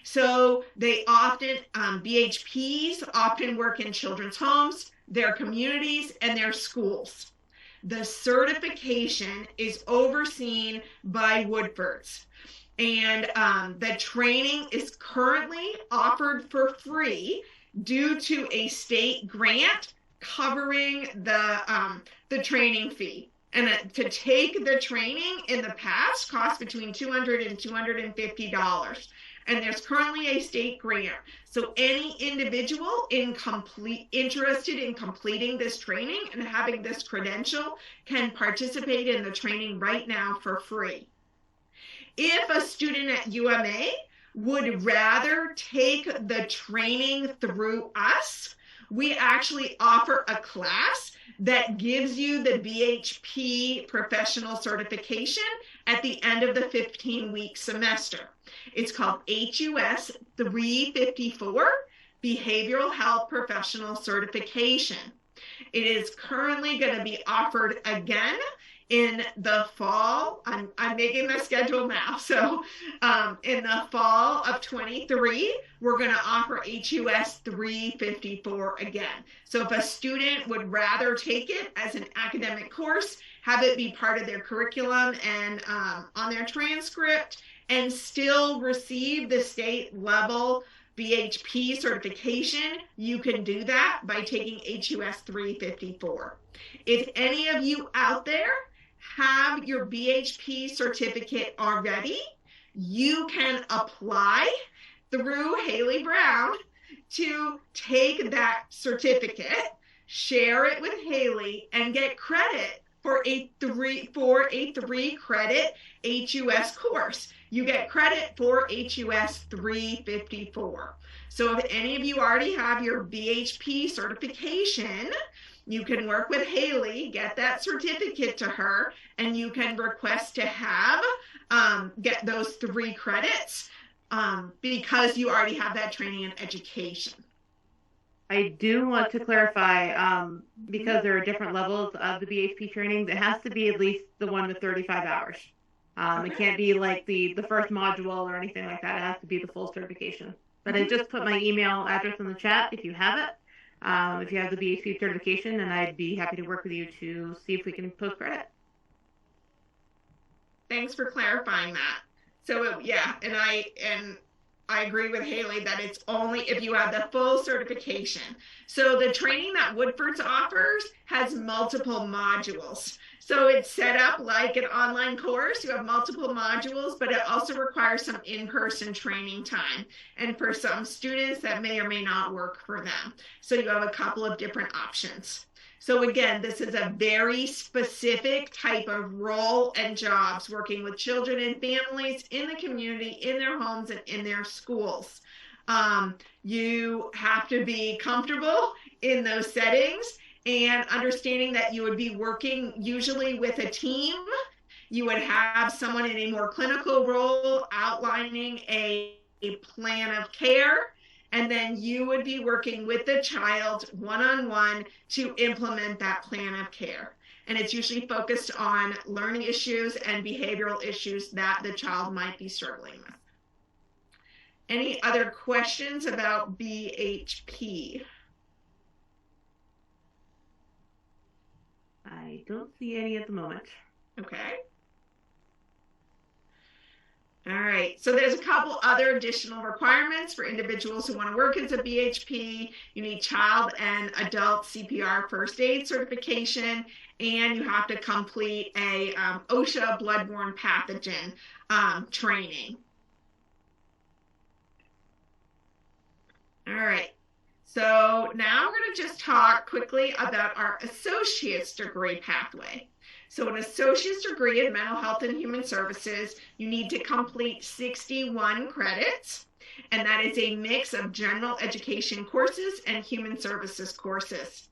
So they often, BHPs often work in children's homes, their communities, and their schools. The certification is overseen by Woodford's. And the training is currently offered for free due to a state grant covering the training fee. And to take the training in the past cost between $200 and $250. And there's currently a state grant. So any individual interested in completing this training and having this credential can participate in the training right now for free. If a student at UMA would rather take the training through us, we actually offer a class that gives you the BHP professional certification at the end of the 15-week semester. It's called HUS 354, Behavioral Health Professional Certification. It is currently going to be offered again in the fall. I'm making my schedule now. So in the fall of 23, we're going to offer HUS 354 again. So if a student would rather take it as an academic course, have it be part of their curriculum and on their transcript, and still receive the state level BHP certification, you can do that by taking HUS 354. If any of you out there have your BHP certificate already, you can apply through Haley Brown to take that certificate, share it with Haley, and get credit for a three credit HUS course. You get credit for HUS 354. So if any of you already have your BHP certification, you can work with Haley, get that certificate to her, and you can request to have, get those 3 credits because you already have that training and education. I do want to clarify, because there are different levels of the BHP trainings, it has to be at least the one with 35 hours. Okay. It can't be like the first module or anything like that. It has to be the full certification. But I just put my email address in the chat if you have it. If you have the BHP certification, and I'd be happy to work with you to see if we can post credit. Thanks for clarifying that. So yeah, and I agree with Haley that it's only if you have the full certification. So the training that Woodford's offers has multiple modules. So it's set up like an online course. You have multiple modules, but it also requires some in-person training time. And for some students, that may or may not work for them. So you have a couple of different options. So again, this is a very specific type of role and jobs, working with children and families in the community, in their homes, and in their schools. You have to be comfortable in those settings and understanding that you would be working usually with a team. You would have someone in a more clinical role outlining a plan of care. And then you would be working with the child one-on-one to implement that plan of care. And it's usually focused on learning issues and behavioral issues that the child might be struggling with. Any other questions about BHP? I don't see any at the moment. Okay. All right, so there's a couple other additional requirements for individuals who want to work as a BHP. You need child and adult CPR first aid certification, and you have to complete a OSHA bloodborne pathogen training. All right, so now we're going to just talk quickly about our associate's degree pathway. So an associate's degree in mental health and human services, you need to complete 61 credits, and that is a mix of general education courses and human services courses.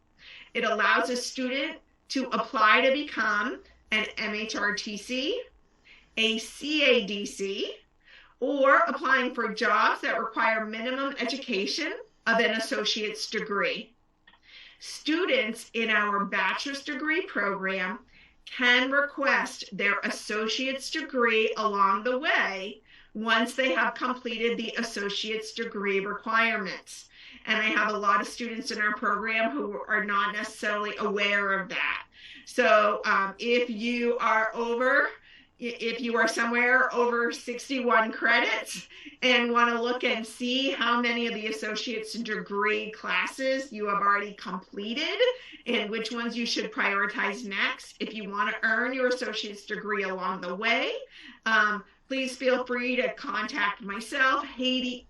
It allows a student to apply to become an MHRTC, a CADC, or applying for jobs that require minimum education of an associate's degree. Students in our bachelor's degree program can request their associate's degree along the way once they have completed the associate's degree requirements. And I have a lot of students in our program who are not necessarily aware of that. So if you are somewhere over 61 credits and want to look and see how many of the associate's degree classes you have already completed and which ones you should prioritize next, if you want to earn your associate's degree along the way, please feel free to contact myself, Haley,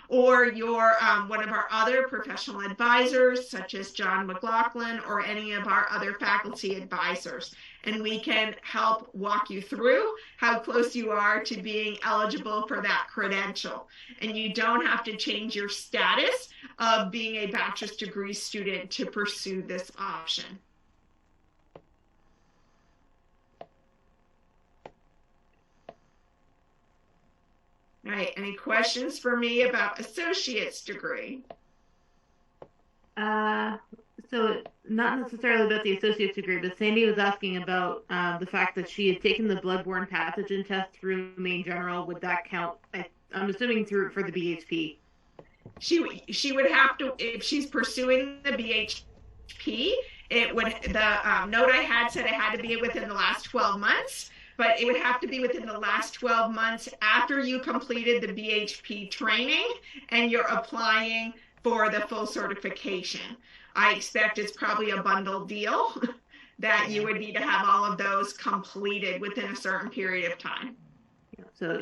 or your one of our other professional advisors, such as John McLaughlin, or any of our other faculty advisors. And we can help walk you through how close you are to being eligible for that credential. And you don't have to change your status of being a bachelor's degree student to pursue this option. All right, any questions for me about associate's degree? So not necessarily about the associate's degree, but Sandy was asking about the fact that she had taken the bloodborne pathogen test through Maine General. Would that count? I'm assuming for the BHP. She would have to, if she's pursuing the BHP, it would, the note I had said it had to be within the last 12 months. But it would have to be within the last 12 months after you completed the BHP training and you're applying for the full certification. I expect it's probably a bundle deal that you would need to have all of those completed within a certain period of time. So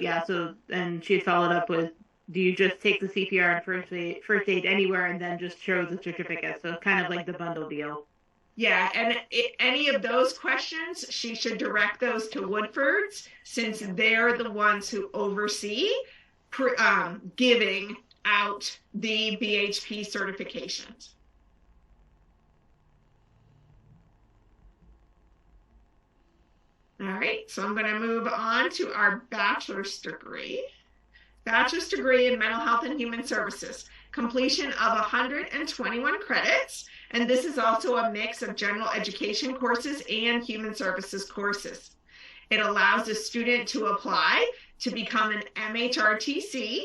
and she followed up with, do you just take the CPR and first aid anywhere and then just show the certificate? So kind of like the bundle deal. Yeah, and any of those questions, she should direct those to Woodford's, since they're the ones who oversee giving out the BHP certifications. All right, so I'm going to move on to our bachelor's degree. Bachelor's degree in Mental Health and Human Services, completion of 121 credits. And this is also a mix of general education courses and human services courses. It allows a student to apply to become an MHRTC,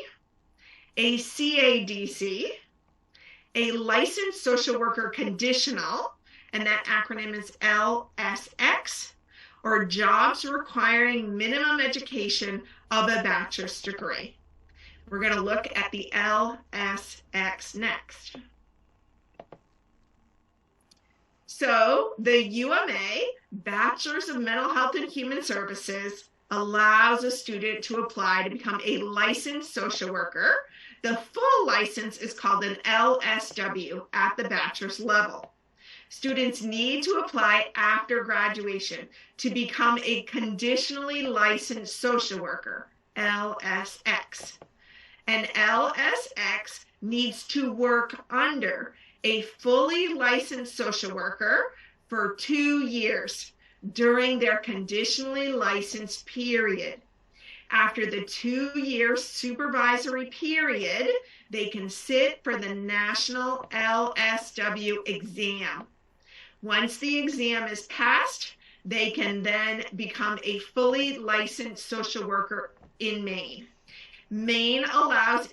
a CADC, a licensed social worker conditional, and that acronym is LSX, or jobs requiring minimum education of a bachelor's degree. We're going to look at the LSX next. So the UMA, Bachelor's of Mental Health and Human Services, allows a student to apply to become a licensed social worker. The full license is called an LSW at the bachelor's level. Students need to apply after graduation to become a conditionally licensed social worker, LSX. An LSX needs to work under a fully licensed social worker for 2 years during their conditionally licensed period. After the 2-year supervisory period, they can sit for the national LSW exam. Once the exam is passed, they can then become a fully licensed social worker in Maine. Maine allows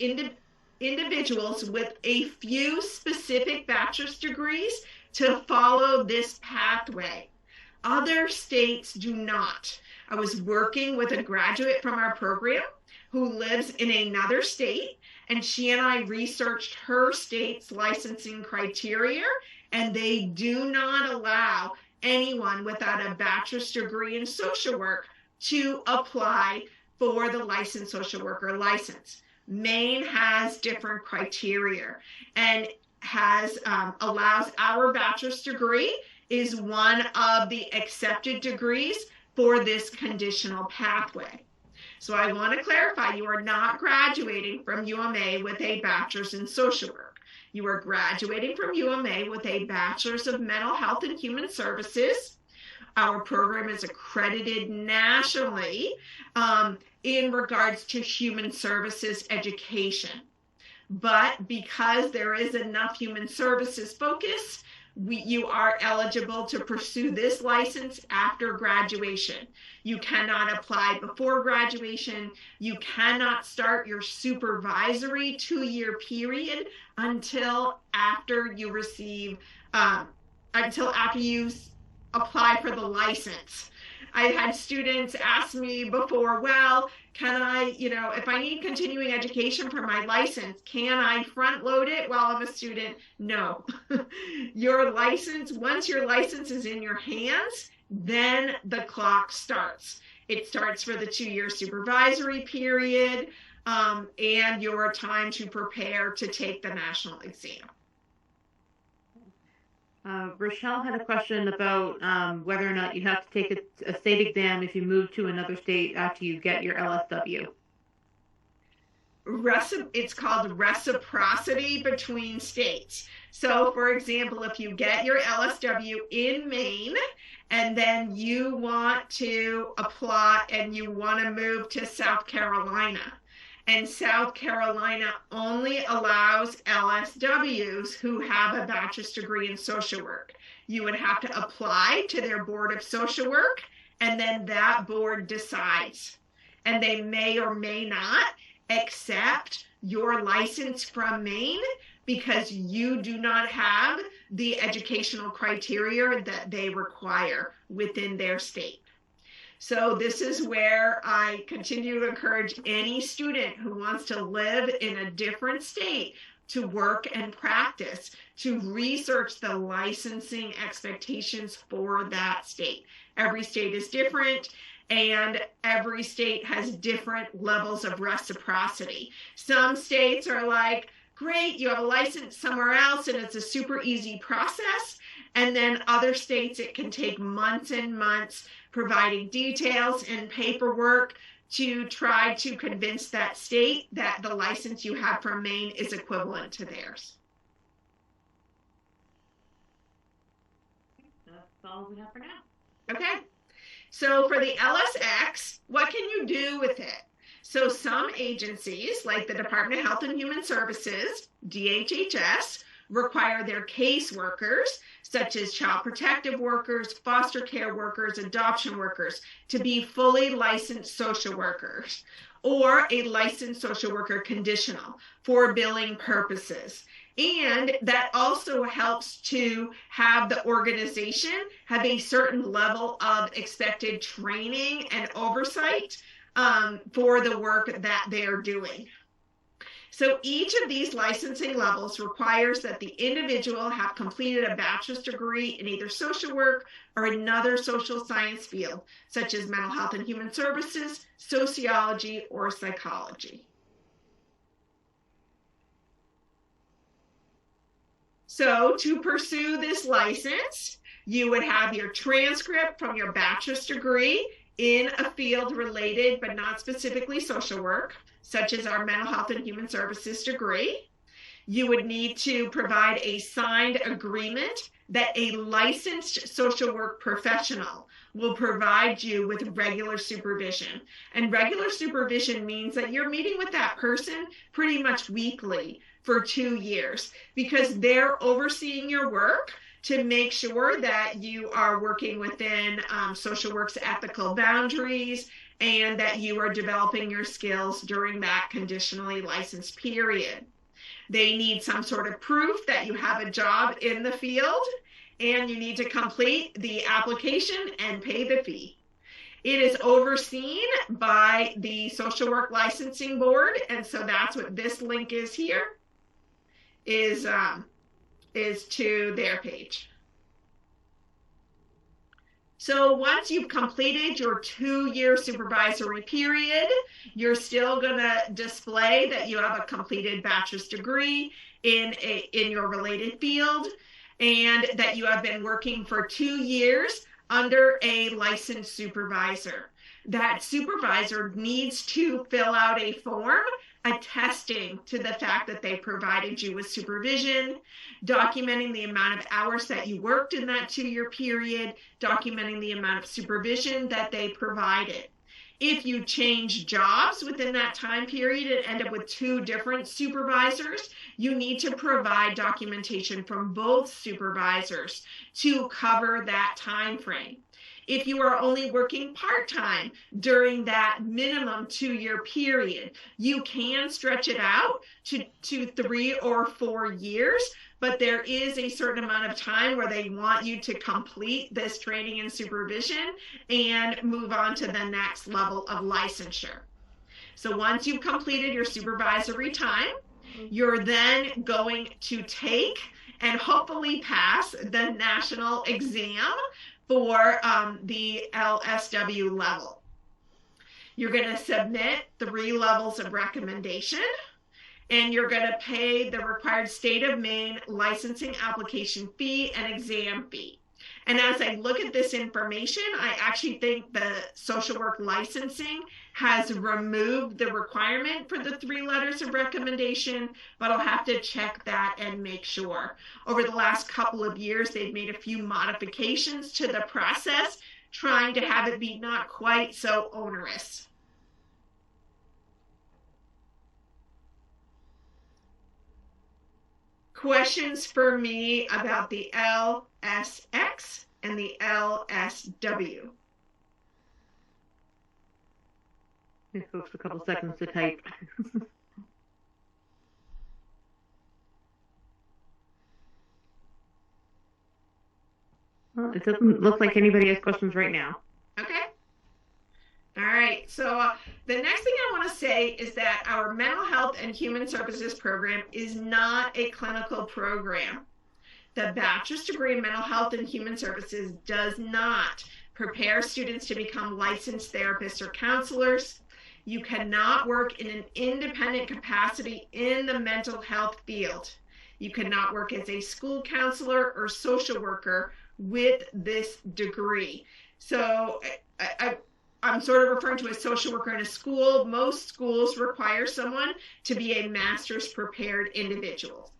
individuals with a few specific bachelor's degrees to follow this pathway. Other states do not. I was working with a graduate from our program who lives in another state, and she and I researched her state's licensing criteria, and they do not allow anyone without a bachelor's degree in social work to apply for the licensed social worker license. Maine has different criteria and allows our bachelor's degree is one of the accepted degrees for this conditional pathway. So I want to clarify, you are not graduating from UMA with a bachelor's in social work. You are graduating from UMA with a bachelor's of mental health and human services. Our program is accredited nationally in regards to human services education. But because there is enough human services focus, you are eligible to pursue this license after graduation. You cannot apply before graduation. You cannot start your supervisory 2-year period until after you receive, until after you apply for the license. I've had students ask me before, well, can I, if I need continuing education for my license, can I front load it while I'm a student? No. Your license, once your license is in your hands, then the clock starts. It starts for the 2-year supervisory period, and your time to prepare to take the national exam. Rochelle had a question about whether or not you have to take a state exam if you move to another state after you get your LSW. It's called reciprocity between states. So, for example, if you get your LSW in Maine and then you want to apply and you want to move to South Carolina, and South Carolina only allows LSWs who have a bachelor's degree in social work. You would have to apply to their board of social work, and then that board decides. And they may or may not accept your license from Maine because you do not have the educational criteria that they require within their state. So this is where I continue to encourage any student who wants to live in a different state to work and practice, to research the licensing expectations for that state. Every state is different, and every state has different levels of reciprocity. Some states are like, great, you have a license somewhere else and it's a super easy process. And then other states, it can take months and months providing details and paperwork to try to convince that state that the license you have from Maine is equivalent to theirs. That's all we have for now. Okay. So for the LSX, what can you do with it? So some agencies, like the Department of Health and Human Services, DHHS, require their caseworkers, such as child protective workers, foster care workers, adoption workers, to be fully licensed social workers, or a licensed social worker conditional for billing purposes. And that also helps to have the organization have a certain level of expected training and oversight for the work that they're doing. So each of these licensing levels requires that the individual have completed a bachelor's degree in either social work or another social science field, such as mental health and human services, sociology, or psychology. So to pursue this license, you would have your transcript from your bachelor's degree in a field related but not specifically social work, such as our mental health and human services degree. You would need to provide a signed agreement that a licensed social work professional will provide you with regular supervision. And regular supervision means that you're meeting with that person pretty much weekly for 2 years, because they're overseeing your work to make sure that you are working within social work's ethical boundaries and that you are developing your skills during that conditionally licensed period. They need some sort of proof that you have a job in the field, and you need to complete the application and pay the fee. It is overseen by the Social Work Licensing Board, and so that's what this link is here, is to their page. So once you've completed your 2-year supervisory period, you're still going to display that you have a completed bachelor's degree in your related field, and that you have been working for 2 years under a licensed supervisor. That supervisor needs to fill out a form attesting to the fact that they provided you with supervision, documenting the amount of hours that you worked in that 2-year period, documenting the amount of supervision that they provided. If you change jobs within that time period and end up with 2 different supervisors, you need to provide documentation from both supervisors to cover that time frame. If you are only working part-time during that minimum 2-year period, you can stretch it out to 3 or 4 years, but there is a certain amount of time where they want you to complete this training and supervision and move on to the next level of licensure. So once you've completed your supervisory time, you're then going to take and hopefully pass the national exam for the LSW level. You're going to submit 3 levels of recommendation, and you're going to pay the required state of Maine licensing application fee and exam fee. And as I look at this information, I actually think the social work licensing has removed the requirement for the 3 letters of recommendation, but I'll have to check that and make sure. Over the last couple of years, they've made a few modifications to the process, trying to have it be not quite so onerous. Questions for me about the LSX and the LSW? Give folks a couple seconds to type. Well, it doesn't look like anybody has questions right now. Okay. All right, so the next thing I want to say is that our mental health and human services program is not a clinical program. The bachelor's degree in mental health and human services does not prepare students to become licensed therapists or counselors. You cannot work in an independent capacity in the mental health field. You cannot work as a school counselor or social worker with this degree. So I'm sort of referring to a social worker in a school. Most schools require someone to be a master's prepared individual.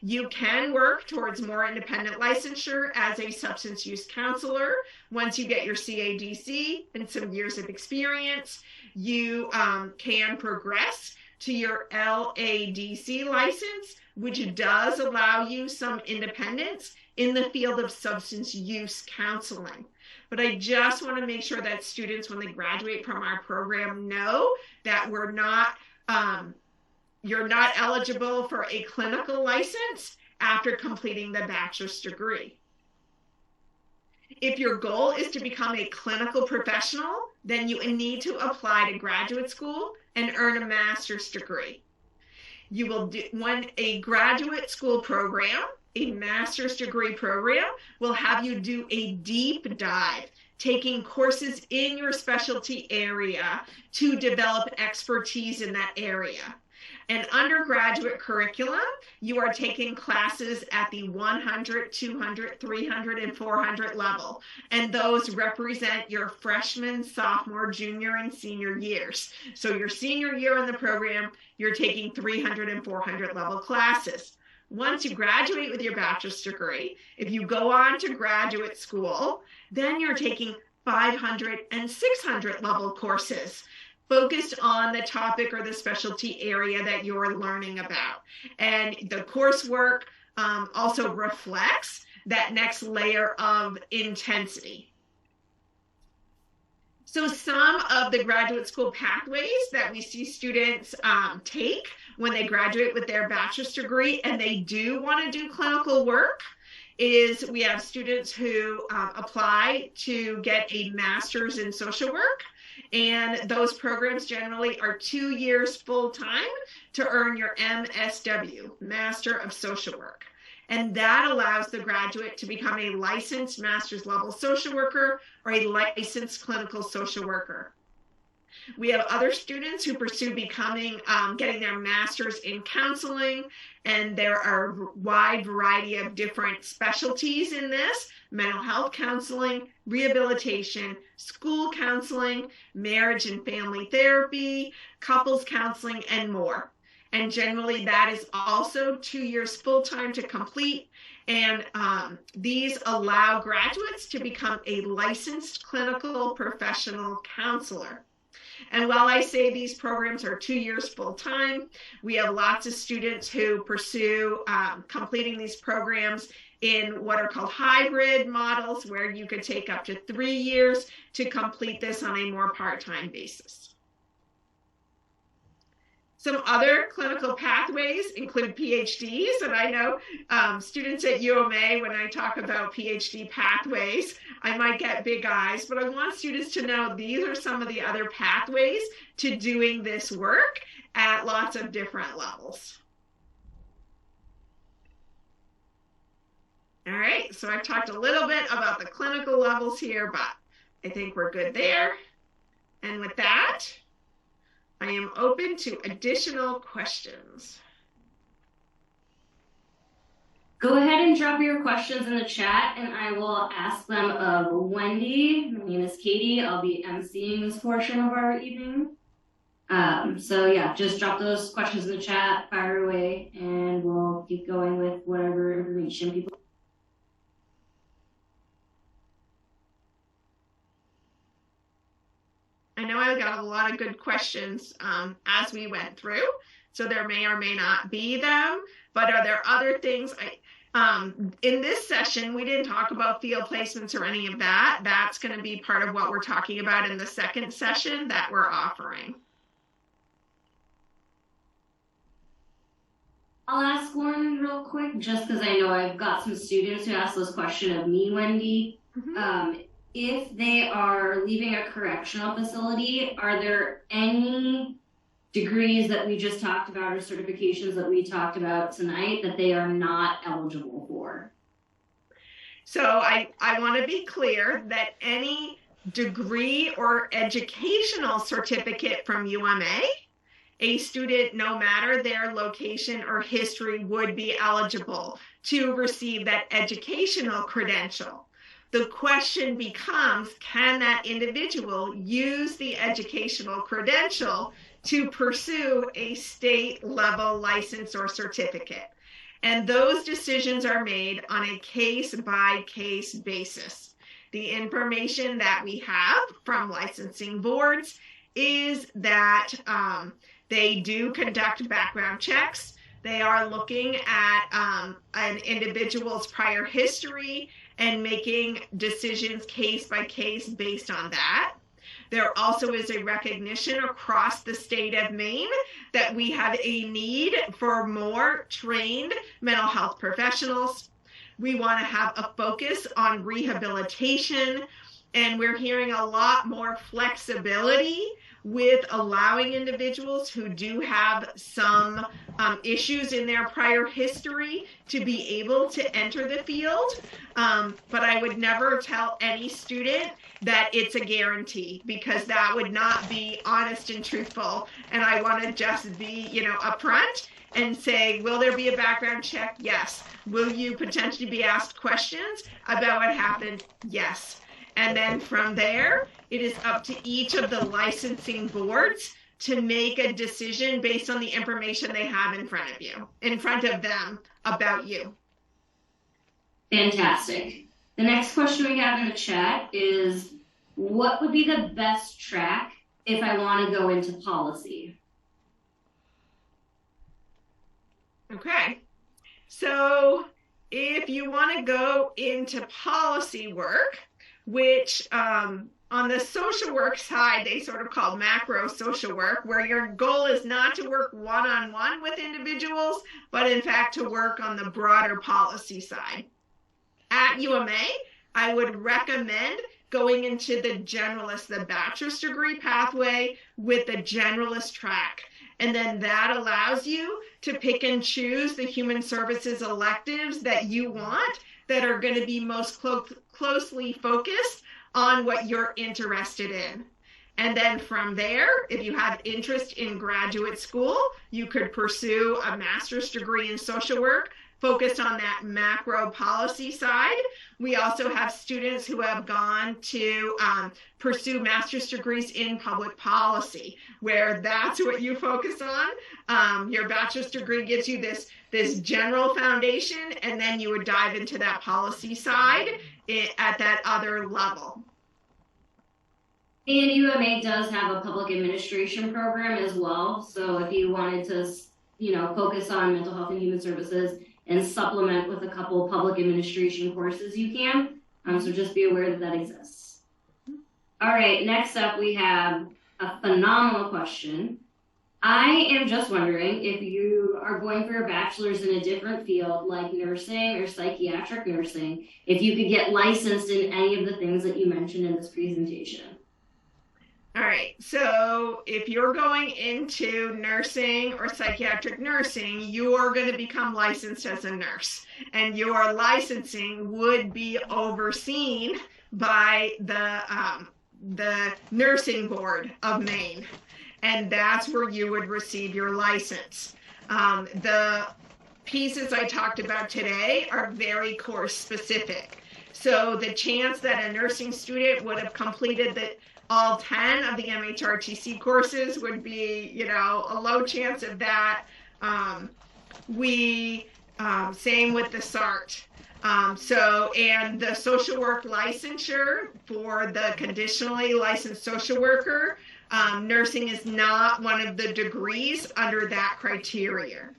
You can work towards more independent licensure as a substance use counselor. Once you get your CADC and some years of experience, you can progress to your LADC license, which does allow you some independence in the field of substance use counseling. But I just want to make sure that students, when they graduate from our program, know that we're not, you're not eligible for a clinical license after completing the bachelor's degree. If your goal is to become a clinical professional, then you need to apply to graduate school and earn a master's degree. You will do, when a graduate school program, a master's degree program, will have you do a deep dive, taking courses in your specialty area to develop expertise in that area. An undergraduate curriculum, you are taking classes at the 100, 200, 300, and 400 level. And those represent your freshman, sophomore, junior, and senior years. So your senior year in the program, you're taking 300 and 400 level classes. Once you graduate with your bachelor's degree, if you go on to graduate school, then you're taking 500 and 600 level courses focused on the topic or the specialty area that you're learning about. And the coursework also reflects that next layer of intensity. So some of the graduate school pathways that we see students take when they graduate with their bachelor's degree and they do want to do clinical work is we have students who apply to get a master's in social work. And those programs generally are 2 years full-time to earn your MSW, Master of Social Work. And that allows the graduate to become a licensed master's level social worker or a licensed clinical social worker. We have other students who pursue becoming, getting their master's in counseling, and there are a wide variety of different specialties in this: mental health counseling, rehabilitation, school counseling, marriage and family therapy, couples counseling, and more. And generally that is also 2 years full-time to complete. And these allow graduates to become a licensed clinical professional counselor. And while I say these programs are 2 years full-time, we have lots of students who pursue completing these programs in what are called hybrid models, where you could take up to 3 years to complete this on a more part-time basis. Some other clinical pathways include PhDs, and I know students at UMA, when I talk about PhD pathways, I might get big eyes, but I want students to know these are some of the other pathways to doing this work at lots of different levels. All right, so I've talked a little bit about the clinical levels here, but I think we're good there. And with that, I am open to additional questions. Go ahead and drop your questions in the chat and I will ask them of Wendy. My name is Katie. I'll be emceeing this portion of our evening. So yeah, just drop those questions in the chat, fire away, and we'll keep going with whatever information people. I know I got a lot of good questions as we went through, so there may or may not be them, but are there other things? In this session, we didn't talk about field placements or any of that. That's going to be part of what we're talking about in the second session that we're offering. I'll ask one real quick, just because I know I've got some students who ask this question of me, Wendy. Mm-hmm. If they are leaving a correctional facility, are there any degrees that we just talked about or certifications that we talked about tonight that they are not eligible for? So I want to be clear that any degree or educational certificate from UMA, a student, no matter their location or history, would be eligible to receive that educational credential. The question becomes, can that individual use the educational credential to pursue a state level license or certificate? And those decisions are made on a case by case basis. The information that we have from licensing boards is that they do conduct background checks. They are looking at an individual's prior history and making decisions case by case based on that. There also is a recognition across the state of Maine that we have a need for more trained mental health professionals. We want to have a focus on rehabilitation, and we're hearing a lot more flexibility with allowing individuals who do have some issues in their prior history to be able to enter the field. But I would never tell any student that it's a guarantee, because that would not be honest and truthful. And I want to just be, upfront and say, will there be a background check? Yes. Will you potentially be asked questions about what happened? Yes. And then from there, it is up to each of the licensing boards to make a decision based on the information they have in front of them about you. Fantastic. The next question we have in the chat is, what would be the best track if I want to go into policy? Okay. So if you want to go into policy work, which on the social work side, they sort of call macro social work, where your goal is not to work one-on-one with individuals, but in fact to work on the broader policy side. At UMA, I would recommend going into the generalist, the bachelor's degree pathway with the generalist track. And then that allows you to pick and choose the human services electives that you want that are going to be most closely focused on what you're interested in. And then from there, if you have interest in graduate school, you could pursue a master's degree in social work focused on that macro policy side. We also have students who have gone to pursue master's degrees in public policy, where that's what you focus on. Your bachelor's degree gives you this general foundation, and then you would dive into that policy side at that other level. And UMA does have a public administration program as well. So if you wanted to, focus on mental health and human services and supplement with a couple public administration courses, you can. So just be aware that that exists. All right, next up we have a phenomenal question. I am just wondering if you are going for a bachelor's in a different field like nursing or psychiatric nursing, if you could get licensed in any of the things that you mentioned in this presentation. All right, so if you're going into nursing or psychiatric nursing, you are going to become licensed as a nurse, and your licensing would be overseen by the nursing board of Maine, and that's where you would receive your license. The pieces I talked about today are very course specific. So the chance that a nursing student would have completed all 10 of the MHRTC courses would be, a low chance of that. Same with the SART. And the social work licensure for the conditionally licensed social worker, nursing is not one of the degrees under that criteria.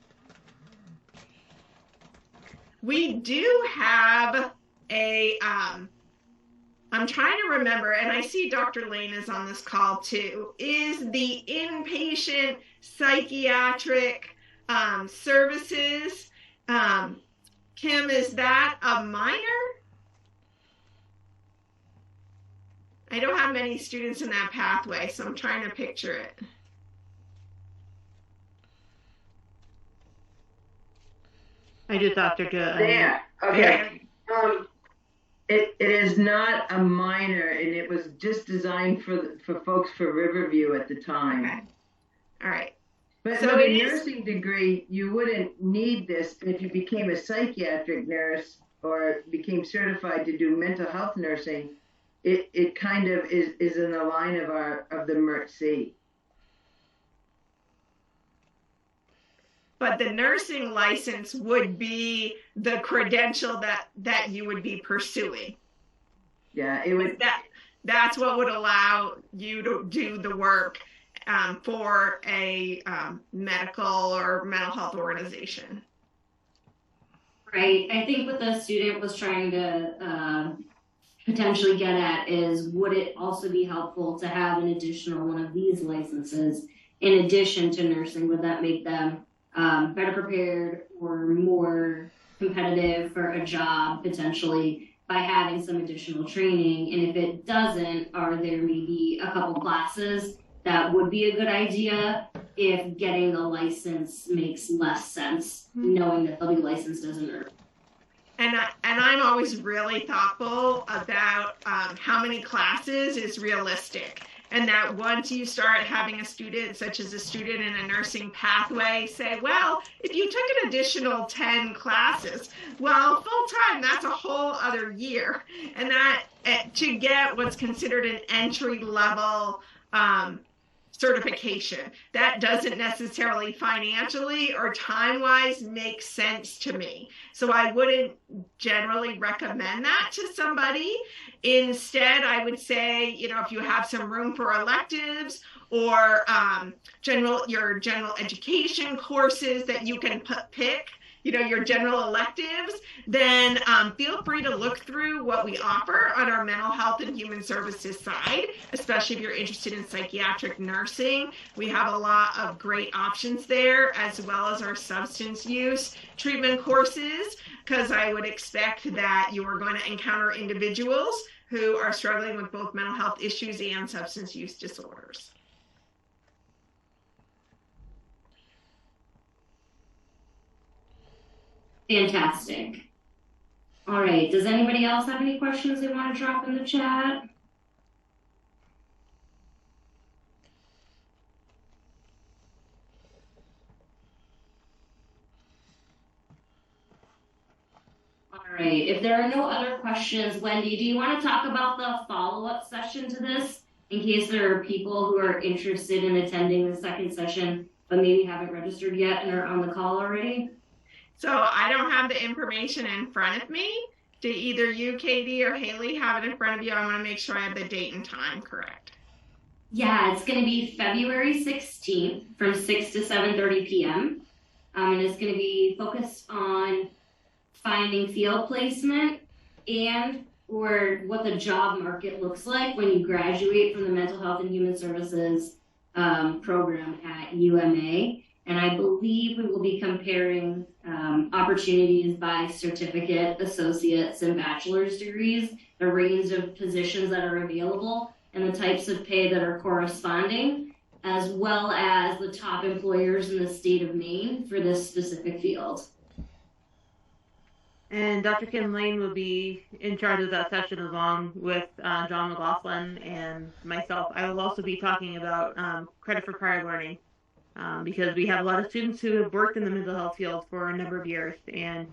We do have I'm trying to remember, and I see Dr. Lane is on this call too, is the inpatient psychiatric services. Kim, is that a minor? I don't have many students in that pathway, so I'm trying to picture it. I just asked her to. There. Okay. It is not a minor, and it was just designed for folks for Riverview at the time. Okay. All right. But so with a nursing degree, you wouldn't need this if you became a psychiatric nurse or became certified to do mental health nursing. It kind of is in the line of the MERT-C. But the nursing license would be the credential that you would be pursuing. Yeah, it would. That's what would allow you to do the work for a medical or mental health organization. Right. I think what the student was trying to potentially get at is, would it also be helpful to have an additional one of these licenses in addition to nursing? Would that make them better prepared or more competitive for a job potentially by having some additional training? And if it doesn't, are there maybe a couple classes that would be a good idea if getting the license makes less sense, knowing that they'll be licensed as a nurse? And I'm always really thoughtful about how many classes is realistic. And that once you start having a student, such as a student in a nursing pathway, say, well, if you took an additional 10 classes, well, full-time, that's a whole other year. And that to get what's considered an entry-level certification, that doesn't necessarily financially or time-wise make sense to me. So I wouldn't generally recommend that to somebody. Instead, I would say, if you have some room for electives or your general education courses that you can pick, your general electives, then feel free to look through what we offer on our mental health and human services side, especially if you're interested in psychiatric nursing. We have a lot of great options there, as well as our substance use treatment courses, because I would expect that you are going to encounter individuals who are struggling with both mental health issues and substance use disorders. Fantastic. All right. Does anybody else have any questions they want to drop in the chat? All right. If there are no other questions, Wendy, do you want to talk about the follow-up session to this in case there are people who are interested in attending the second session but maybe haven't registered yet and are on the call already? So I don't have the information in front of me. Do either you, Katie, or Haley have it in front of you? I want to make sure I have the date and time correct. Yeah, it's going to be February 16th from 6 to 7:30 p.m. And it's going to be focused on finding field placement and or what the job market looks like when you graduate from the Mental Health and Human Services program at UMA. And I believe we will be comparing opportunities by certificate, associates, and bachelor's degrees, the range of positions that are available, and the types of pay that are corresponding, as well as the top employers in the state of Maine for this specific field. And Dr. Kim Lane will be in charge of that session along with John McLaughlin and myself. I will also be talking about credit for prior learning because we have a lot of students who have worked in the mental health field for a number of years. And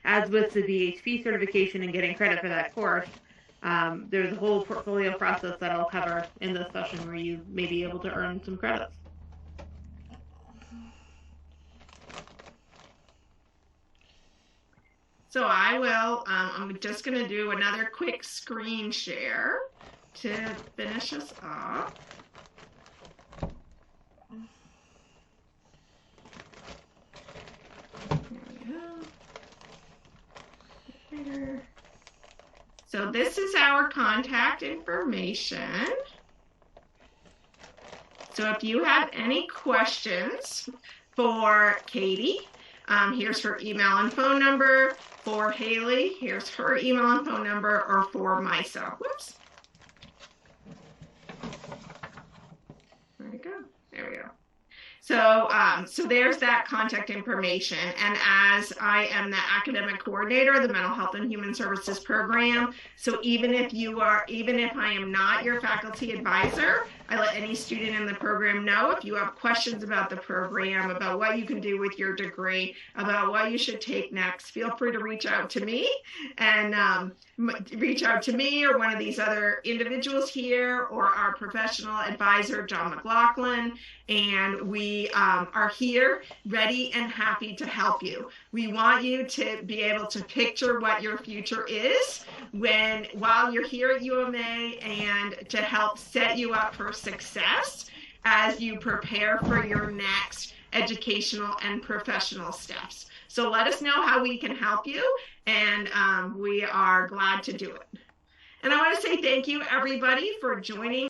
as with the BHP certification and getting credit for that course, there's a whole portfolio process that I'll cover in this session where you may be able to earn some credits. So I will, I'm just going to do another quick screen share to finish us off. There we go. So this is our contact information. So if you have any questions for Katie, here's her email and phone number. For Haley, here's her email and phone number, or for myself. Whoops. Where'd it go? There we go. So, so there's that contact information. And as I am the academic coordinator of the Mental Health and Human Services program, so even if I am not your faculty advisor, I let any student in the program know if you have questions about the program, about what you can do with your degree, about what you should take next, feel free to reach out to me and reach out to me or one of these other individuals here or our professional advisor, John McLaughlin, and we are here ready and happy to help you. We want you to be able to picture what your future is while you're here at UMA and to help set you up for success as you prepare for your next educational and professional steps. So let us know how we can help you, and we are glad to do it. And I want to say thank you, everybody, for joining